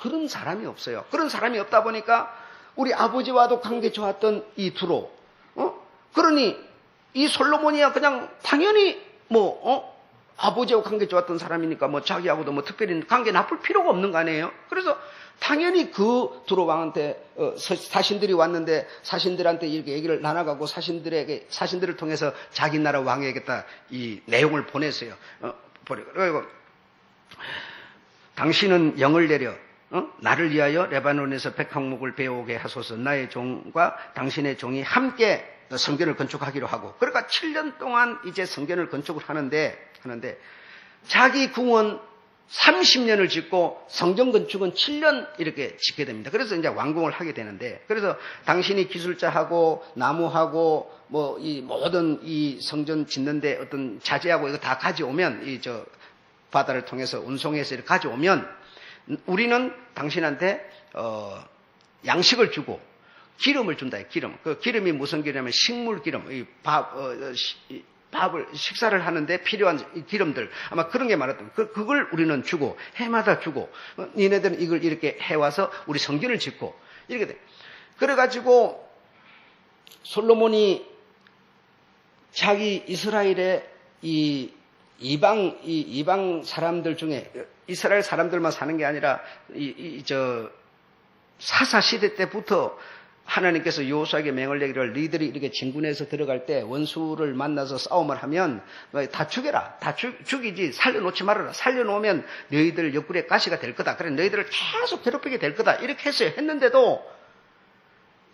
그런 사람이 없어요. 그런 사람이 없다 보니까 우리 아버지와도 관계 좋았던 이 두로, 그러니 이 솔로몬이야 그냥 당연히 아버지하고 관계 좋았던 사람이니까 자기하고도 특별히 관계 나쁠 필요가 없는 거 아니에요? 그래서 당연히 그 두로 왕한테 사신들이 왔는데 사신들한테 이렇게 얘기를 나눠가고 사신들을 통해서 자기 나라 왕에게다 이 내용을 보냈어요. 그리고 당신은 영을 내려 나를 위하여 레바논에서 백항목을 베어오게 하소서. 나의 종과 당신의 종이 함께 성전을 건축하기로 하고, 그러니까 7년 동안 이제 성전을 건축을 하는데 자기 궁은 30년을 짓고 성전 건축은 7년 이렇게 짓게 됩니다. 그래서 이제 완공을 하게 되는데, 그래서 당신이 기술자하고 나무하고 이 모든 이 성전 짓는데 어떤 자재하고 이거 다 가져오면 바다를 통해서 운송해서 이렇게 가져오면 우리는 당신한테 양식을 주고 기름을 준다. 기름. 그 기름이 무슨 기름이냐면 식물 기름. 밥을 식사를 하는데 필요한 기름들 아마 그런 게 많았던 그걸 우리는 주고 해마다 주고 니네들은 이걸 이렇게 해와서 우리 성전을 짓고 이렇게 돼. 그래가지고 솔로몬이 자기 이스라엘의 이 이방 사람들 중에 이스라엘 사람들만 사는 게 아니라 사사 시대 때부터 하나님께서 여호수아에게 명을 내기를 너희들이 이렇게 진군해서 들어갈 때 원수를 만나서 싸움을 하면 다 죽여라. 다 죽이지 살려놓지 말아라. 살려놓으면 너희들 옆구리에 가시가 될 거다. 그래 너희들을 계속 괴롭히게 될 거다. 이렇게 했어요. 했는데도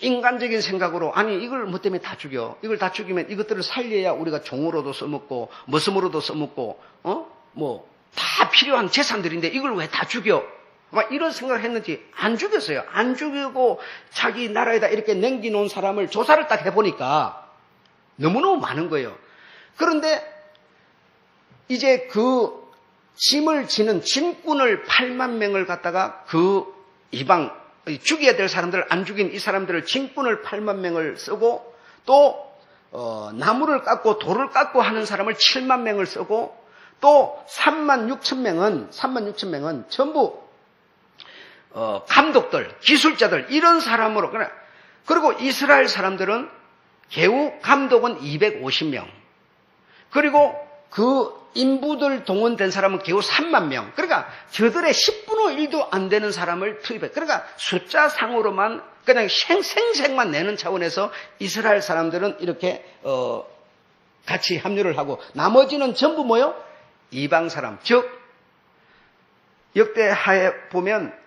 인간적인 생각으로 아니 이걸 뭐 때문에 다 죽여. 이걸 다 죽이면 이것들을 살려야 우리가 종으로도 써먹고 머슴으로도 써먹고 다 필요한 재산들인데 이걸 왜 다 죽여? 막 이런 생각을 했는지 안 죽였어요. 안 죽이고 자기 나라에다 이렇게 남겨놓은 사람을 조사를 딱 해보니까 너무너무 많은 거예요. 그런데 이제 그 짐을 지는 짐꾼을 8만 명을 갖다가 그 이방 죽여야 될 사람들을 안 죽인 이 사람들을 짐꾼을 8만 명을 쓰고 또 나무를 깎고 돌을 깎고 하는 사람을 7만 명을 쓰고 또 3만 6천 명은 전부 감독들, 기술자들 이런 사람으로 그리고 이스라엘 사람들은 개우 감독은 250명 그리고 그 인부들 동원된 사람은 개우 3만 명 그러니까 저들의 10분의 1도 안 되는 사람을 투입해 그러니까 숫자상으로만 그냥 생색만 내는 차원에서 이스라엘 사람들은 이렇게 같이 합류를 하고 나머지는 전부 뭐요? 이방 사람 즉 역대하에 보면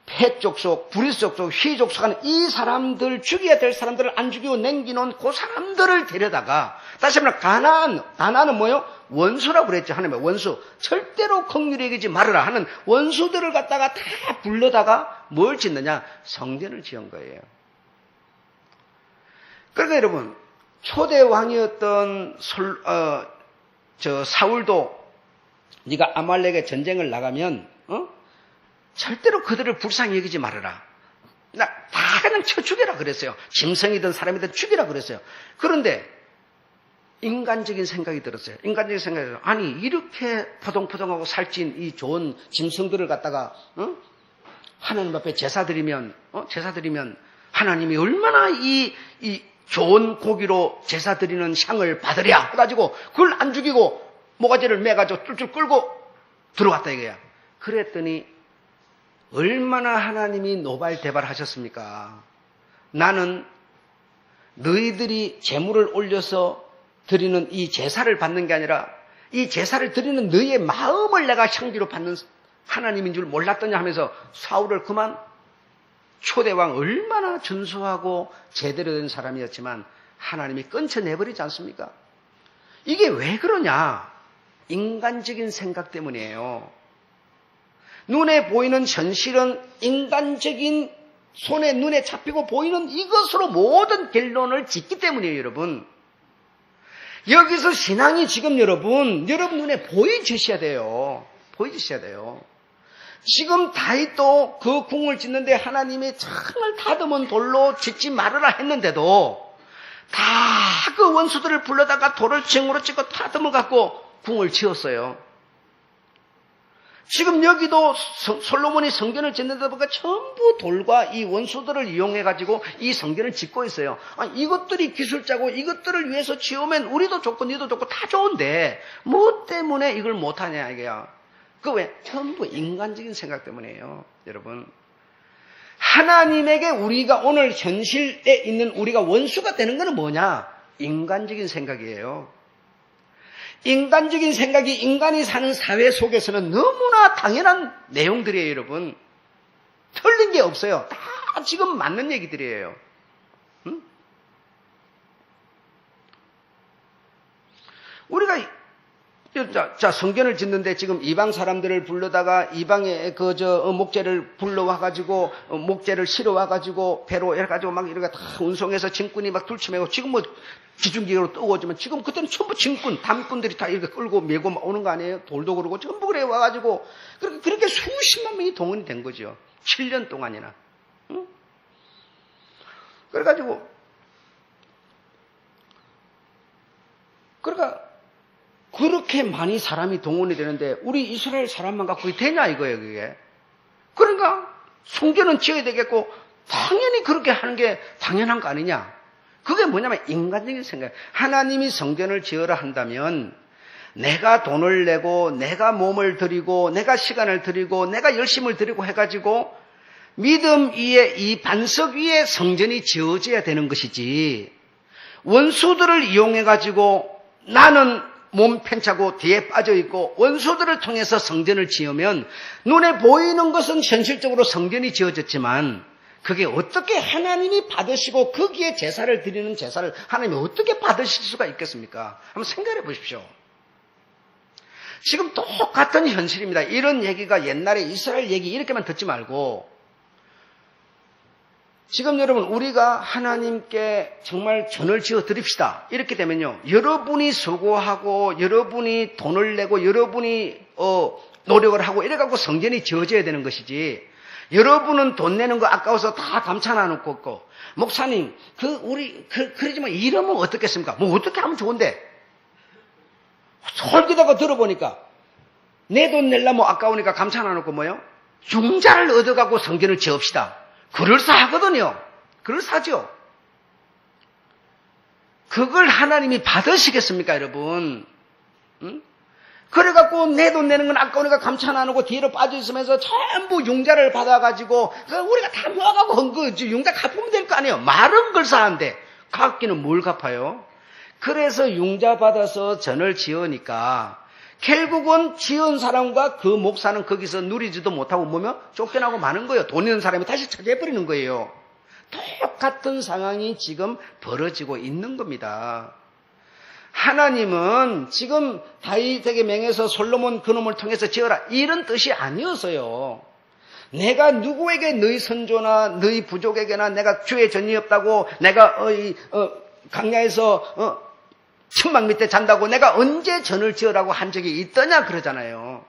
패족속, 부리족속, 휘족속 하는 이 사람들, 죽여야 될 사람들을 안 죽이고 남겨놓은 그 사람들을 데려다가, 다시 말하면 가나안은 뭐요? 원수라고 그랬죠. 하나님의 원수. 절대로 긍휼히 여기지 말아라 하는 원수들을 갖다가 다 불러다가 뭘 짓느냐? 성전을 지은 거예요. 그러니까 여러분, 초대 왕이었던 사울도 네가 아말렉의 전쟁을 나가면 절대로 그들을 불쌍히 여기지 말아라. 다 그냥 쳐 죽여라 그랬어요. 짐승이든 사람이든 죽이라 그랬어요. 그런데 인간적인 생각이 들었어요. 인간적인 생각이 들어요. 아니 이렇게 포동포동하고 살찐 이 좋은 짐승들을 갖다가 하나님 앞에 제사 드리면 하나님이 얼마나 이 좋은 고기로 제사 드리는 향을 받으랴 해가지고 그걸 안 죽이고 모가지를 매가지고 뚫뚫 끌고 들어왔다 이거야. 그랬더니 얼마나 하나님이 노발대발하셨습니까? 나는 너희들이 제물을 올려서 드리는 이 제사를 받는 게 아니라 이 제사를 드리는 너희의 마음을 내가 향기로 받는 하나님인 줄 몰랐더냐 하면서 사울을 그만 초대왕 얼마나 준수하고 제대로 된 사람이었지만 하나님이 끊쳐내버리지 않습니까? 이게 왜 그러냐? 인간적인 생각 때문이에요. 눈에 보이는 현실은 인간적인 손에 눈에 잡히고 보이는 이것으로 모든 결론을 짓기 때문이에요, 여러분. 여기서 신앙이 지금 여러분 눈에 보여주셔야 돼요. 보여주셔야 돼요. 지금 다윗도 그 궁을 짓는데 하나님이 정말 다듬은 돌로 짓지 말아라 했는데도 다 그 원수들을 불러다가 돌을 쟁으로 찍고 다듬어 갖고 궁을 지었어요. 지금 여기도 솔로몬이 성전을 짓는데 보니까 전부 돌과 이 원수들을 이용해가지고 이 성전을 짓고 있어요. 이것들이 기술자고 이것들을 위해서 지으면 우리도 좋고 니도 좋고 다 좋은데 뭐 때문에 이걸 못하냐 이게야. 그 왜? 전부 인간적인 생각 때문이에요. 여러분. 하나님에게 우리가 오늘 현실에 있는 우리가 원수가 되는 것은 뭐냐? 인간적인 생각이에요. 인간적인 생각이 인간이 사는 사회 속에서는 너무나 당연한 내용들이에요, 여러분. 틀린 게 없어요. 다 지금 맞는 얘기들이에요. 응? 우리가 성전을 짓는데 지금 이방 사람들을 불러다가 이방의 목재를 불러와가지고 목재를 실어와가지고 배로 해가지고 막 이렇게 다 운송해서 짐꾼이 막 둘치매고 지금 뭐 기중기로 떠오지만 지금 그때는 전부 짐꾼, 담꾼들이 다 이렇게 끌고 메고 오는 거 아니에요? 돌도 그러고 전부 그래 와가지고 그렇게 수십만 명이 동원이 된 거죠. 7년 동안이나. 응? 그래가지고 그렇게 많이 사람이 동원이 되는데 우리 이스라엘 사람만 갖고 되냐 이거예요, 그게. 그러니까 성전은 지어야 되겠고 당연히 그렇게 하는 게 당연한 거 아니냐. 그게 뭐냐면 인간적인 생각. 하나님이 성전을 지으라 한다면 내가 돈을 내고 내가 몸을 들이고 내가 시간을 들이고 내가 열심을 들이고 해가지고 믿음 위에 이 반석 위에 성전이 지어져야 되는 것이지 원수들을 이용해가지고 나는 몸 편차고 뒤에 빠져있고 원수들을 통해서 성전을 지으면 눈에 보이는 것은 현실적으로 성전이 지어졌지만 그게 어떻게 하나님이 받으시고 거기에 제사를 드리는 제사를 하나님이 어떻게 받으실 수가 있겠습니까? 한번 생각해 보십시오. 지금 똑같은 현실입니다. 이런 얘기가 옛날에 이스라엘 얘기 이렇게만 듣지 말고 지금 여러분 우리가 하나님께 정말 전을 지어 드립시다. 이렇게 되면요. 여러분이 수고하고 여러분이 돈을 내고 여러분이 노력을 하고 이래갖고 성전이 지어져야 되는 것이지 여러분은 돈 내는 거 아까워서 다 감춰놔 놓고 있고 목사님 그러지만 이러면 어떻겠습니까? 뭐 어떻게 하면 좋은데 솔깃하고 들어보니까 내 돈 내려면 아까우니까 감춰놔 놓고 뭐요? 융자를 얻어가고 성전을 지읍시다. 그럴싸하거든요. 그럴싸죠. 그걸 하나님이 받으시겠습니까, 여러분? 응? 그래갖고 내 돈 내는 건 아까우니까 감춰놔 놓고 뒤로 빠져있으면서 전부 융자를 받아가지고 우리가 다 모아가고 한 거 융자 갚으면 될 거 아니에요. 말은 걸싸한데 갚기는 뭘 갚아요? 그래서 융자 받아서 전을 지으니까 결국은 지은 사람과 그 목사는 거기서 누리지도 못하고 뭐며 쫓겨나고 마는 거예요. 돈 있는 사람이 다시 차지해버리는 거예요. 똑같은 상황이 지금 벌어지고 있는 겁니다. 하나님은 지금 다윗에게 명해서 솔로몬 그놈을 통해서 지어라 이런 뜻이 아니었어요. 내가 누구에게 너희 선조나 너희 부족에게나 내가 주의 전이 없다고 내가 강야에서 천막 밑에 잔다고 내가 언제 전을 지으라고 한 적이 있더냐 그러잖아요.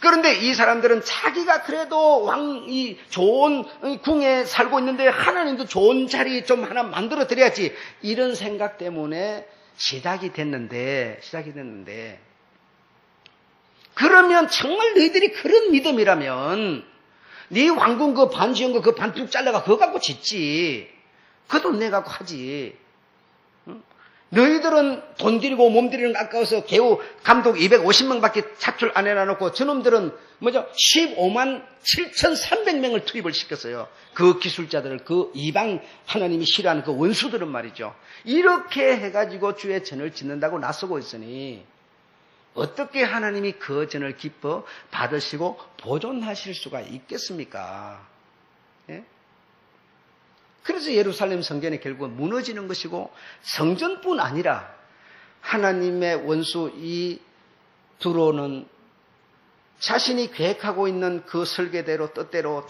그런데 이 사람들은 자기가 그래도 좋은 궁에 살고 있는데 하나님도 좋은 자리 좀 하나 만들어 드려야지 이런 생각 때문에 시작이 됐는데 그러면 정말 너희들이 그런 믿음이라면 네 왕궁 그 반 지은 거 그 반 뚝 잘라가 그거 갖고 짓지. 그 돈 내 갖고 하지. 너희들은 돈 들이고 몸 들이는 거 아까워서 개우 감독 250명밖에 차출 안 해놔놓고 저놈들은 15만 7,300명을 투입을 시켰어요. 그 기술자들을 그 이방 하나님이 싫어하는 그 원수들은 말이죠. 이렇게 해가지고 주의 전을 짓는다고 나서고 있으니 어떻게 하나님이 그 전을 기뻐 받으시고 보존하실 수가 있겠습니까? 예? 그래서 예루살렘 성전이 결국은 무너지는 것이고 성전뿐 아니라 하나님의 원수 이 두로는 자신이 계획하고 있는 그 설계대로 뜻대로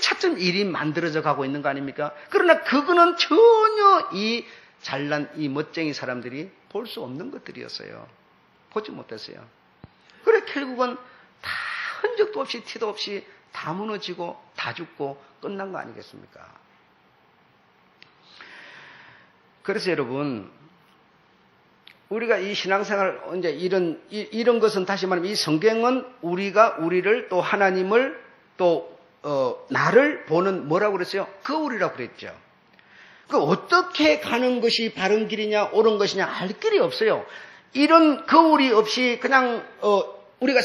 차츰 일이 만들어져 가고 있는 거 아닙니까? 그러나 그거는 전혀 이 잘난 이 멋쟁이 사람들이 볼 수 없는 것들이었어요. 보지 못했어요. 그래 결국은 다 흔적도 없이 티도 없이 다 무너지고 다 죽고 끝난 거 아니겠습니까? 그래서 여러분 우리가 이 신앙생활 이제 이런 것은 다시 말하면 이 성경은 우리를 또 하나님을 또 나를 보는 뭐라고 그랬어요? 거울이라고 그랬죠. 그 어떻게 가는 것이 바른 길이냐 옳은 것이냐 알 길이 없어요. 이런 거울이 없이 그냥 우리가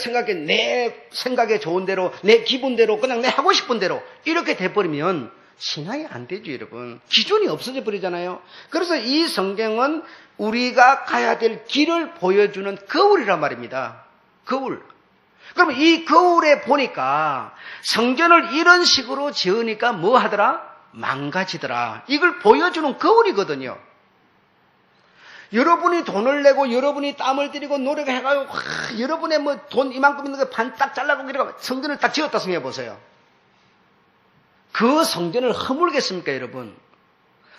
내 생각에 좋은 대로 내 기분대로 그냥 내 하고 싶은 대로 이렇게 돼버리면 신앙이 안 되죠, 여러분. 기준이 없어져 버리잖아요. 그래서 이 성경은 우리가 가야 될 길을 보여주는 거울이란 말입니다. 거울. 그러면 이 거울에 보니까 성전을 이런 식으로 지으니까 뭐 하더라? 망가지더라. 이걸 보여주는 거울이거든요. 여러분이 돈을 내고 여러분이 땀을 들이고 노력을 해가지고 여러분의 돈 이만큼 있는 거 반 딱 잘라고 이러고 성전을 딱 지었다 생각해보세요. 그 성전을 허물겠습니까, 여러분?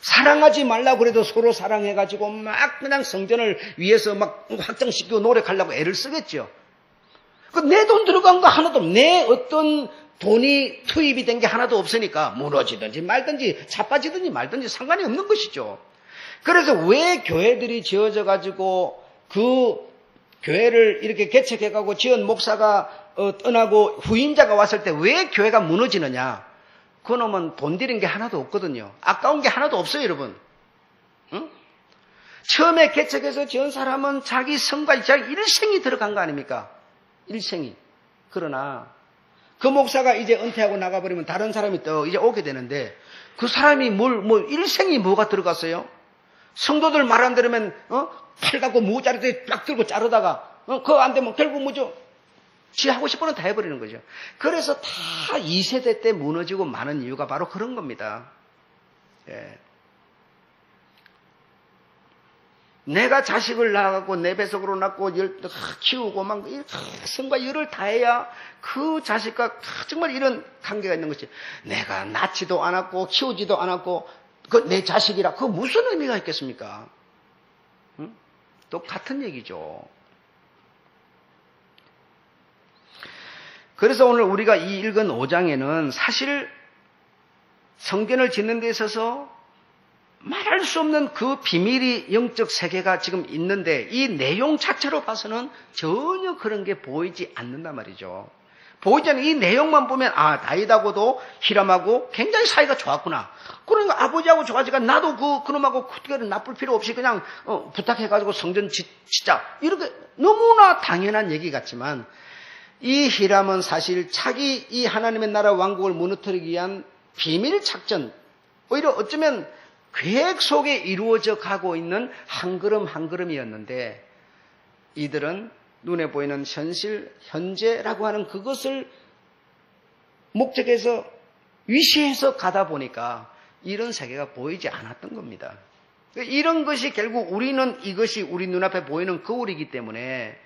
사랑하지 말라고 그래도 서로 사랑해가지고 막 그냥 성전을 위해서 막 확장시키고 노력하려고 애를 쓰겠죠. 내 돈 들어간 거 하나도 없고 내 어떤 돈이 투입이 된 게 하나도 없으니까 무너지든지 말든지 자빠지든지 말든지 상관이 없는 것이죠. 그래서 왜 교회들이 지어져 가지고 그 교회를 이렇게 개척해가고 지은 목사가 떠나고 후임자가 왔을 때 왜 교회가 무너지느냐? 그놈은 돈 들인 게 하나도 없거든요. 아까운 게 하나도 없어요, 여러분. 응? 처음에 개척해서 지은 사람은 자기 성과 자기 일생이 들어간 거 아닙니까? 일생이. 그러나 그 목사가 이제 은퇴하고 나가버리면 다른 사람이 또 이제 오게 되는데 그 사람이 일생이 뭐가 들어갔어요? 성도들 말 안 들으면 팔 갖고 무자리도 딱 들고 자르다가 그거 안 되면 결국 뭐죠? 지 하고 싶은 건 다 해버리는 거죠. 그래서 다 2세대 때 무너지고 마는 이유가 바로 그런 겁니다. 예. 내가 자식을 낳아갖고 내 배속으로 낳고 키우고 막 성과 열을 다해야 그 자식과 정말 이런 관계가 있는 것이 내가 낳지도 않았고 키우지도 않았고 그 내 자식이라 그 무슨 의미가 있겠습니까? 응? 똑같은 얘기죠. 그래서 오늘 우리가 이 읽은 5장에는 사실 성전을 짓는 데 있어서 말할 수 없는 그 비밀이 영적 세계가 지금 있는데 이 내용 자체로 봐서는 전혀 그런 게 보이지 않는단 말이죠. 보이지 않는 이 내용만 보면 다윗하고도 히람하고 굉장히 사이가 좋았구나. 그러니까 아버지하고 좋아지니까 나도 그놈하고 그렇게 나쁠 필요 없이 그냥 부탁해가지고 성전 짓자. 이렇게 너무나 당연한 얘기 같지만 이 히람은 사실 자기 이 하나님의 나라 왕국을 무너뜨리기 위한 비밀 작전, 오히려 어쩌면 계획 속에 이루어져 가고 있는 한 걸음 한 걸음이었는데 이들은 눈에 보이는 현실, 현재라고 하는 그것을 목적에서 위시해서 가다 보니까 이런 세계가 보이지 않았던 겁니다. 이런 것이 결국 우리는 이것이 우리 눈앞에 보이는 거울이기 때문에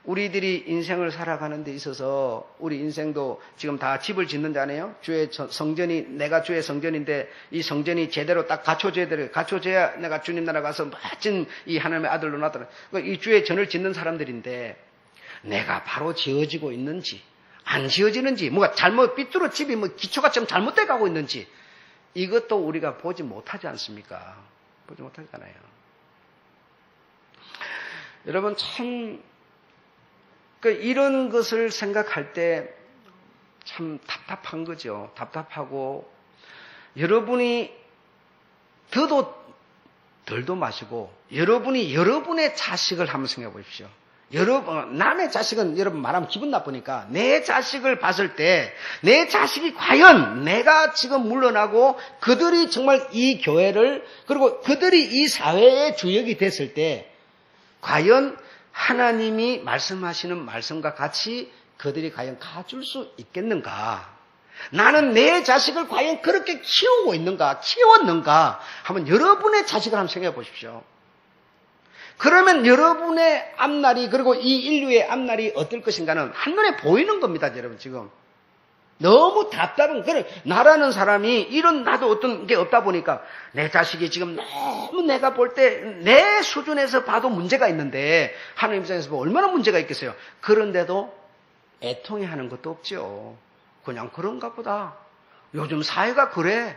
우리들이 인생을 살아가는 데 있어서 우리 인생도 지금 다 집을 짓는다네요. 주의 성전이 내가 주의 성전인데 이 성전이 제대로 딱 갖춰져야 내가 주님 나라 가서 멋진 이 하나님의 아들로 나타나. 이 주의 전을 짓는 사람들인데 내가 바로 지어지고 있는지 안 지어지는지 뭐가 잘못 삐뚤어 집이 뭐 기초가 좀 잘못돼 가고 있는지 이것도 우리가 보지 못하지 않습니까? 보지 못하잖아요. 여러분 참 이런 것을 생각할 때 참 답답한 거죠. 답답하고 여러분이 더도 덜도 마시고 여러분이 여러분의 자식을 한번 생각해 보십시오. 남의 자식은 여러분 말하면 기분 나쁘니까 내 자식을 봤을 때 내 자식이 과연 내가 지금 물러나고 그들이 정말 이 교회를 그리고 그들이 이 사회의 주역이 됐을 때 과연 하나님이 말씀하시는 말씀과 같이 그들이 과연 가줄 수 있겠는가? 나는 내 자식을 과연 그렇게 키우고 있는가? 키웠는가? 한번 여러분의 자식을 한번 생각해 보십시오. 그러면 여러분의 앞날이 그리고 이 인류의 앞날이 어떨 것인가는 한눈에 보이는 겁니다. 여러분 지금. 너무 답답한 나라는 사람이 이런 나도 어떤 게 없다 보니까 내 자식이 지금 너무 내가 볼 때 내 수준에서 봐도 문제가 있는데 하나님 입장에서 보면 얼마나 문제가 있겠어요. 그런데도 애통해하는 것도 없죠. 그냥 그런가 보다. 요즘 사회가 그래.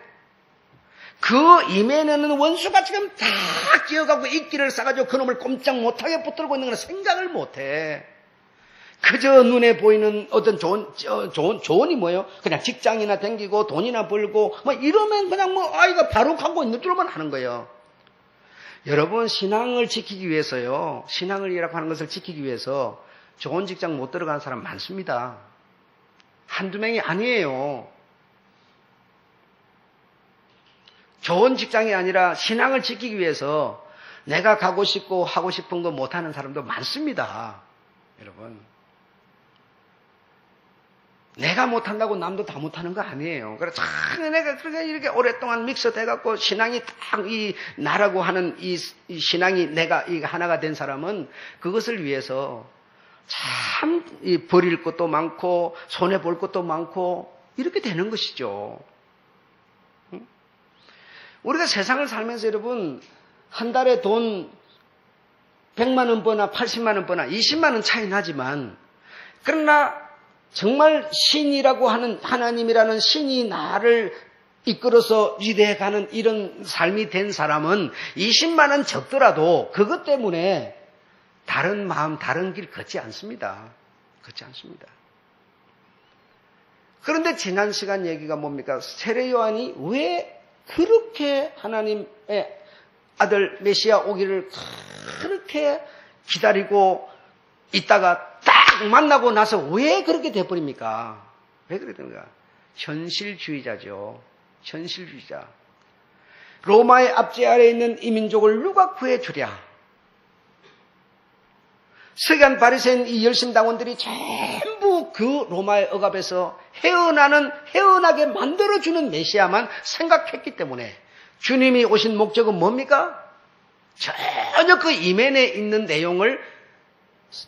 그 이면에는 원수가 지금 다 끼어가고 이끼를 싸가지고 그놈을 꼼짝 못하게 붙들고 있는 건 생각을 못해. 그저 눈에 보이는 어떤 조언이 뭐예요? 그냥 직장이나 댕기고 돈이나 벌고 뭐 이러면 그냥 뭐 아이가 바룩하고 있는 줄만 하는 거예요. 여러분 신앙을 지키기 위해서요. 신앙을이라고 하는 것을 지키기 위해서 좋은 직장 못 들어가는 사람 많습니다. 한두 명이 아니에요. 좋은 직장이 아니라 신앙을 지키기 위해서 내가 가고 싶고 하고 싶은 거 못하는 사람도 많습니다. 여러분. 내가 못한다고 남도 다 못하는 거 아니에요. 그래서 참 내가 이렇게 오랫동안 믹서돼갖고 신앙이 딱 이 나라고 하는 이 신앙이 내가 이 하나가 된 사람은 그것을 위해서 참 버릴 것도 많고 손해볼 것도 많고 이렇게 되는 것이죠. 우리가 세상을 살면서 여러분 한 달에 돈 100만 원 버나 80만 원 버나 20만 원 차이 나지만 그러나 정말 신이라고 하는 하나님이라는 신이 나를 이끌어서 위대해가는 이런 삶이 된 사람은 20만 원 적더라도 그것 때문에 다른 마음 다른 길 걷지 않습니다. 걷지 않습니다. 그런데 지난 시간 얘기가 뭡니까? 세례 요한이 왜 그렇게 하나님의 아들 메시아 오기를 그렇게 기다리고 있다가 딱 만나고 나서 왜 그렇게 돼버립니까? 왜 그렇게 됩니까? 현실주의자죠. 현실주의자. 로마의 압제 아래에 있는 이 민족을 누가 구해주랴? 서기관 바리새인 이 열심당원들이 전부 그 로마의 억압에서 헤어나게 만들어주는 메시아만 생각했기 때문에 주님이 오신 목적은 뭡니까? 전혀 그 이면에 있는 내용을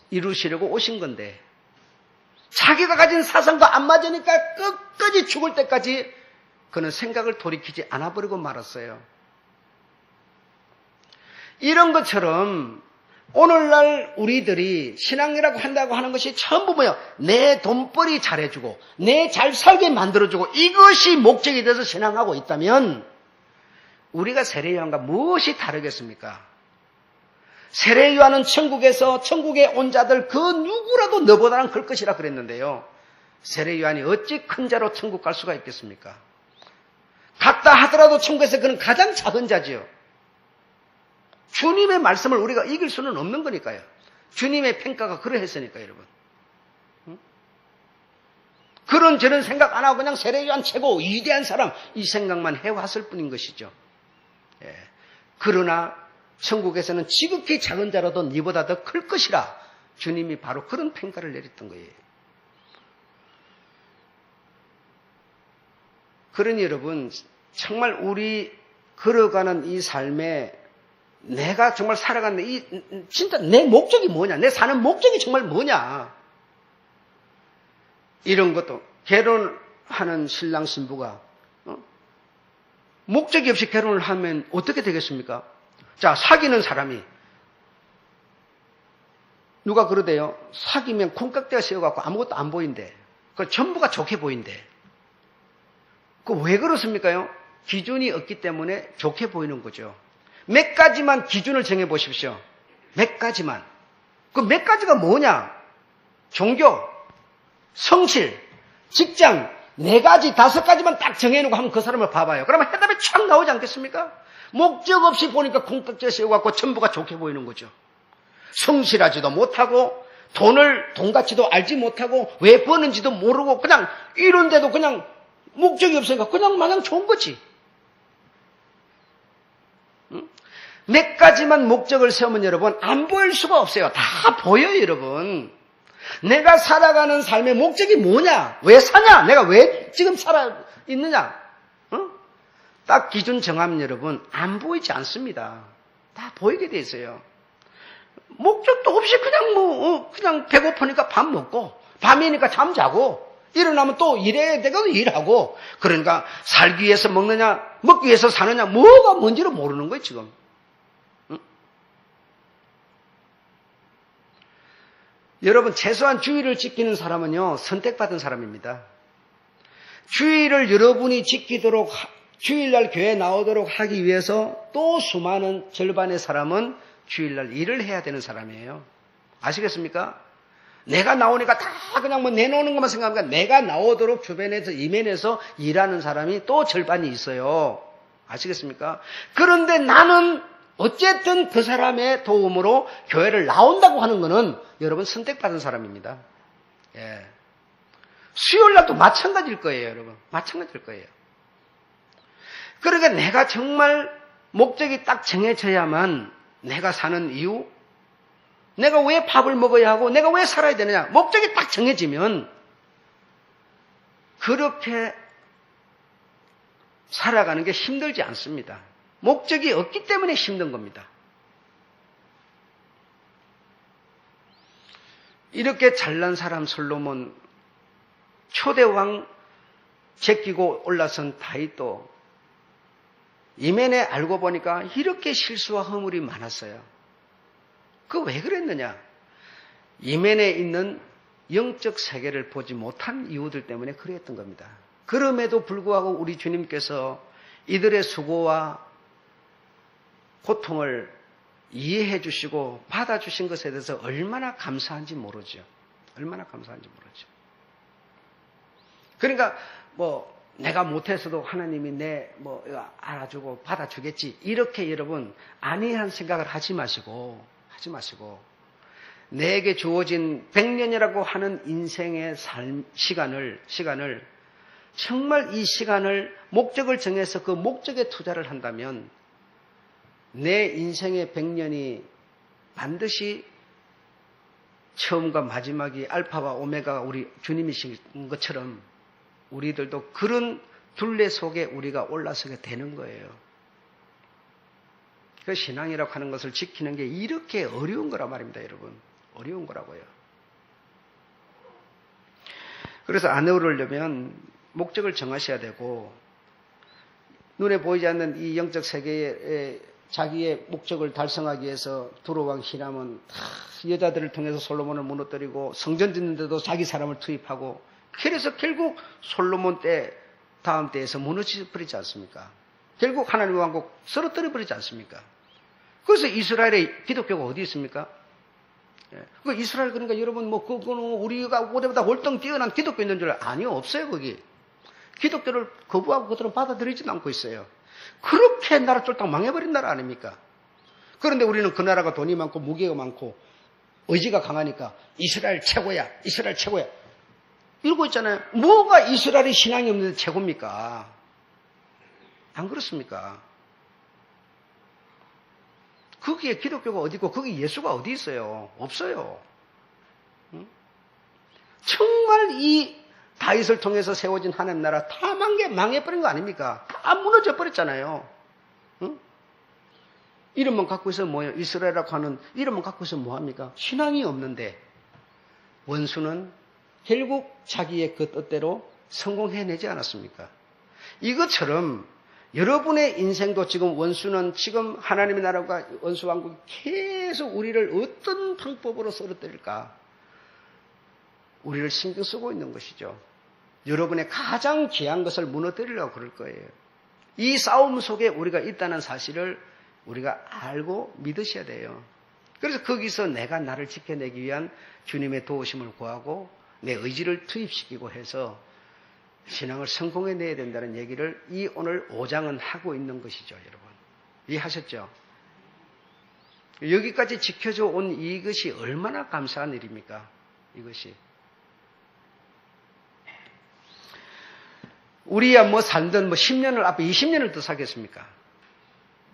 이루시려고 오신 건데 자기가 가진 사상과 안 맞으니까 끝까지 죽을 때까지 그는 생각을 돌이키지 않아버리고 말았어요. 이런 것처럼 오늘날 우리들이 신앙이라고 한다고 하는 것이 전부 뭐예요? 내 돈벌이 잘해주고 내 잘 살게 만들어주고 이것이 목적이 돼서 신앙하고 있다면 우리가 세례요한과 무엇이 다르겠습니까? 세례요한은 천국에 온 자들 그 누구라도 너보다는 클 것이라 그랬는데요. 세례요한이 어찌 큰 자로 천국 갈 수가 있겠습니까? 갔다 하더라도 천국에서 그는 가장 작은 자지요. 주님의 말씀을 우리가 이길 수는 없는 거니까요. 주님의 평가가 그러했으니까요, 여러분. 그런 저런 생각 안 하고 그냥 세례요한 최고 위대한 사람 이 생각만 해왔을 뿐인 것이죠. 그러나 천국에서는 지극히 작은 자라도 니보다 더 클 것이라 주님이 바로 그런 평가를 내렸던 거예요. 그러니 여러분, 정말 우리 걸어가는 이 삶에 내가 정말 살아가는 진짜 내 목적이 뭐냐? 내 사는 목적이 정말 뭐냐? 이런 것도 결혼하는 신랑 신부가 목적이 없이 결혼을 하면 어떻게 되겠습니까? 자, 사귀는 사람이 누가 그러대요? 사귀면 콩깍대가 씌어갖고 아무것도 안 보인대. 그 전부가 좋게 보인대. 그 왜 그렇습니까요? 기준이 없기 때문에 좋게 보이는 거죠. 몇 가지만 기준을 정해 보십시오. 몇 가지만. 그 몇 가지가 뭐냐? 종교, 성실, 직장, 4가지, 5가지만 딱 정해놓고 한번 그 사람을 봐봐요. 그러면 해답이 촥 나오지 않겠습니까? 목적 없이 보니까 콩깍지가 씌워갖고 전부가 좋게 보이는 거죠. 성실하지도 못하고 돈 가치도 알지 못하고 왜 버는지도 모르고 그냥 이런데도 그냥 목적이 없으니까 그냥 마냥 좋은 거지. 몇 가지만 목적을 세우면 여러분 안 보일 수가 없어요. 다 보여요, 여러분. 내가 살아가는 삶의 목적이 뭐냐? 왜 사냐? 내가 왜 지금 살아 있느냐? 딱 기준 정하면 여러분 안 보이지 않습니다. 다 보이게 돼 있어요. 목적도 없이 그냥 그냥 배고프니까 밥 먹고 밤이니까 잠 자고 일어나면 또 일해야 되고 일하고 그러니까 살기 위해서 먹느냐 먹기 위해서 사느냐 뭐가 뭔지를 모르는 거예요 지금. 여러분 최소한 주의를 지키는 사람은요 선택받은 사람입니다. 주의를 여러분이 지키도록 주일날 교회에 나오도록 하기 위해서 또 수많은 절반의 사람은 주일날 일을 해야 되는 사람이에요. 아시겠습니까? 내가 나오니까 다 그냥 뭐 내놓는 것만 생각하니까 내가 나오도록 주변에서 이면에서 일하는 사람이 또 절반이 있어요. 아시겠습니까? 그런데 나는 어쨌든 그 사람의 도움으로 교회를 나온다고 하는 것은 여러분 선택받은 사람입니다. 예. 수요일날도 마찬가지일 거예요, 여러분. 마찬가지일 거예요. 그러니까 내가 정말 목적이 딱 정해져야만 내가 사는 이유, 내가 왜 밥을 먹어야 하고 내가 왜 살아야 되느냐 목적이 딱 정해지면 그렇게 살아가는 게 힘들지 않습니다. 목적이 없기 때문에 힘든 겁니다. 이렇게 잘난 사람 솔로몬, 초대왕 제끼고 올라선 다윗도 이면에 알고 보니까 이렇게 실수와 허물이 많았어요. 그 왜 그랬느냐? 이면에 있는 영적 세계를 보지 못한 이유들 때문에 그랬던 겁니다. 그럼에도 불구하고 우리 주님께서 이들의 수고와 고통을 이해해 주시고 받아주신 것에 대해서 얼마나 감사한지 모르죠. 얼마나 감사한지 모르죠. 그러니까 내가 못해서도 하나님이 알아주고 받아주겠지. 이렇게 여러분 안이한 생각을 하지 마시고 내게 주어진 100년이라고 하는 인생의 시간을 정말 이 시간을 목적을 정해서 그 목적에 투자를 한다면 내 인생의 100년이 반드시 처음과 마지막이 알파와 오메가가 우리 주님이신 것처럼 우리들도 그런 둘레 속에 우리가 올라서게 되는 거예요. 그 신앙이라고 하는 것을 지키는 게 이렇게 어려운 거란 말입니다, 여러분. 어려운 거라고요. 그래서 안 어우르려면 목적을 정하셔야 되고 눈에 보이지 않는 이 영적 세계에 자기의 목적을 달성하기 위해서 두로왕 히람은 다 여자들을 통해서 솔로몬을 무너뜨리고 성전 짓는데도 자기 사람을 투입하고 그래서 결국 솔로몬 때 다음 때에서 무너져버리지 않습니까? 결국 하나님의 왕국 쓰러뜨려버리지 않습니까? 그래서 이스라엘의 기독교가 어디 있습니까? 그 이스라엘 그러니까 여러분 그거는 우리가 우리보다 월등 뛰어난 기독교 있는 줄 아니요 없어요 거기. 기독교를 거부하고 그들은 받아들이지도 않고 있어요. 그렇게 나라 쫄딱 망해버린 나라 아닙니까? 그런데 우리는 그 나라가 돈이 많고 무기가 많고 의지가 강하니까 이스라엘 최고야. 이스라엘 최고야. 이러고 있잖아요. 뭐가 이스라엘이 신앙이 없는데 최고입니까? 안 그렇습니까? 거기에 기독교가 어디 있고 거기 예수가 어디 있어요? 없어요. 정말 이 다윗을 통해서 세워진 하나님 나라 다 망해버린 거 아닙니까? 다 무너져 버렸잖아요. 응? 이름만 갖고 있어 뭐예요? 이스라엘이라고 하는 이름만 갖고 있어 뭐합니까? 신앙이 없는데 원수는 결국 자기의 그 뜻대로 성공해내지 않았습니까? 이것처럼 여러분의 인생도 지금 원수는 지금 하나님의 나라가 원수 왕국이 계속 우리를 어떤 방법으로 쓰러뜨릴까? 우리를 신경 쓰고 있는 것이죠. 여러분의 가장 귀한 것을 무너뜨리려고 그럴 거예요. 이 싸움 속에 우리가 있다는 사실을 우리가 알고 믿으셔야 돼요. 그래서 거기서 내가 나를 지켜내기 위한 주님의 도우심을 구하고 내 의지를 투입시키고 해서 신앙을 성공해내야 된다는 얘기를 이 오늘 5장은 하고 있는 것이죠, 여러분. 이해하셨죠? 여기까지 지켜져 온 이것이 얼마나 감사한 일입니까? 이것이. 우리야 뭐 살든 뭐 10년을 앞에 20년을 더 살겠습니까?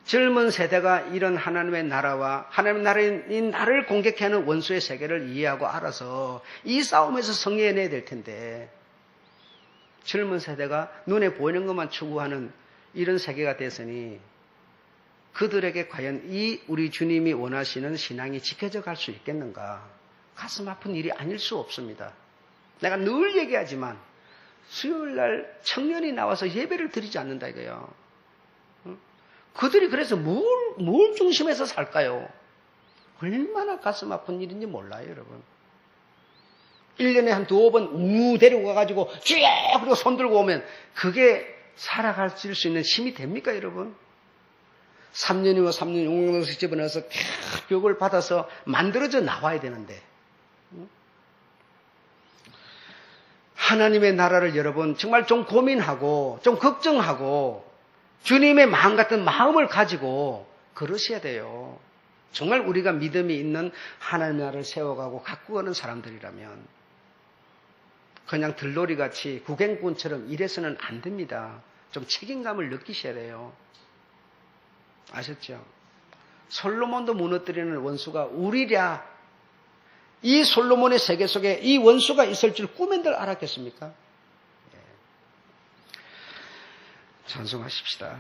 젊은 세대가 이런 하나님의 나라와 하나님의 나라인 나를 공격하는 원수의 세계를 이해하고 알아서 이 싸움에서 승리해내야 될 텐데 젊은 세대가 눈에 보이는 것만 추구하는 이런 세계가 됐으니 그들에게 과연 이 우리 주님이 원하시는 신앙이 지켜져 갈 수 있겠는가? 가슴 아픈 일이 아닐 수 없습니다. 내가 늘 얘기하지만 수요일날 청년이 나와서 예배를 드리지 않는다 이거예요. 그들이 그래서 뭘 중심해서 살까요? 얼마나 가슴 아픈 일인지 몰라요, 여러분. 1년에 한 2번 데리고 가가지고 쭉 그리고 손 들고 오면 그게 살아갈 수 있는 힘이 됩니까, 여러분? 3년이면 3년 용역에서 집어넣어서 교육을 받아서 만들어져 나와야 되는데 하나님의 나라를 여러분 정말 좀 고민하고 좀 걱정하고 주님의 마음 같은 마음을 가지고 그러셔야 돼요. 정말 우리가 믿음이 있는 하나님의 나라를 세워가고 갖고 가는 사람들이라면 그냥 들놀이같이 구경꾼처럼 이래서는 안 됩니다. 좀 책임감을 느끼셔야 돼요. 아셨죠? 솔로몬도 무너뜨리는 원수가 우리랴. 이 솔로몬의 세계 속에 이 원수가 있을 줄 꿈엔들 알았겠습니까? 찬송하십시다.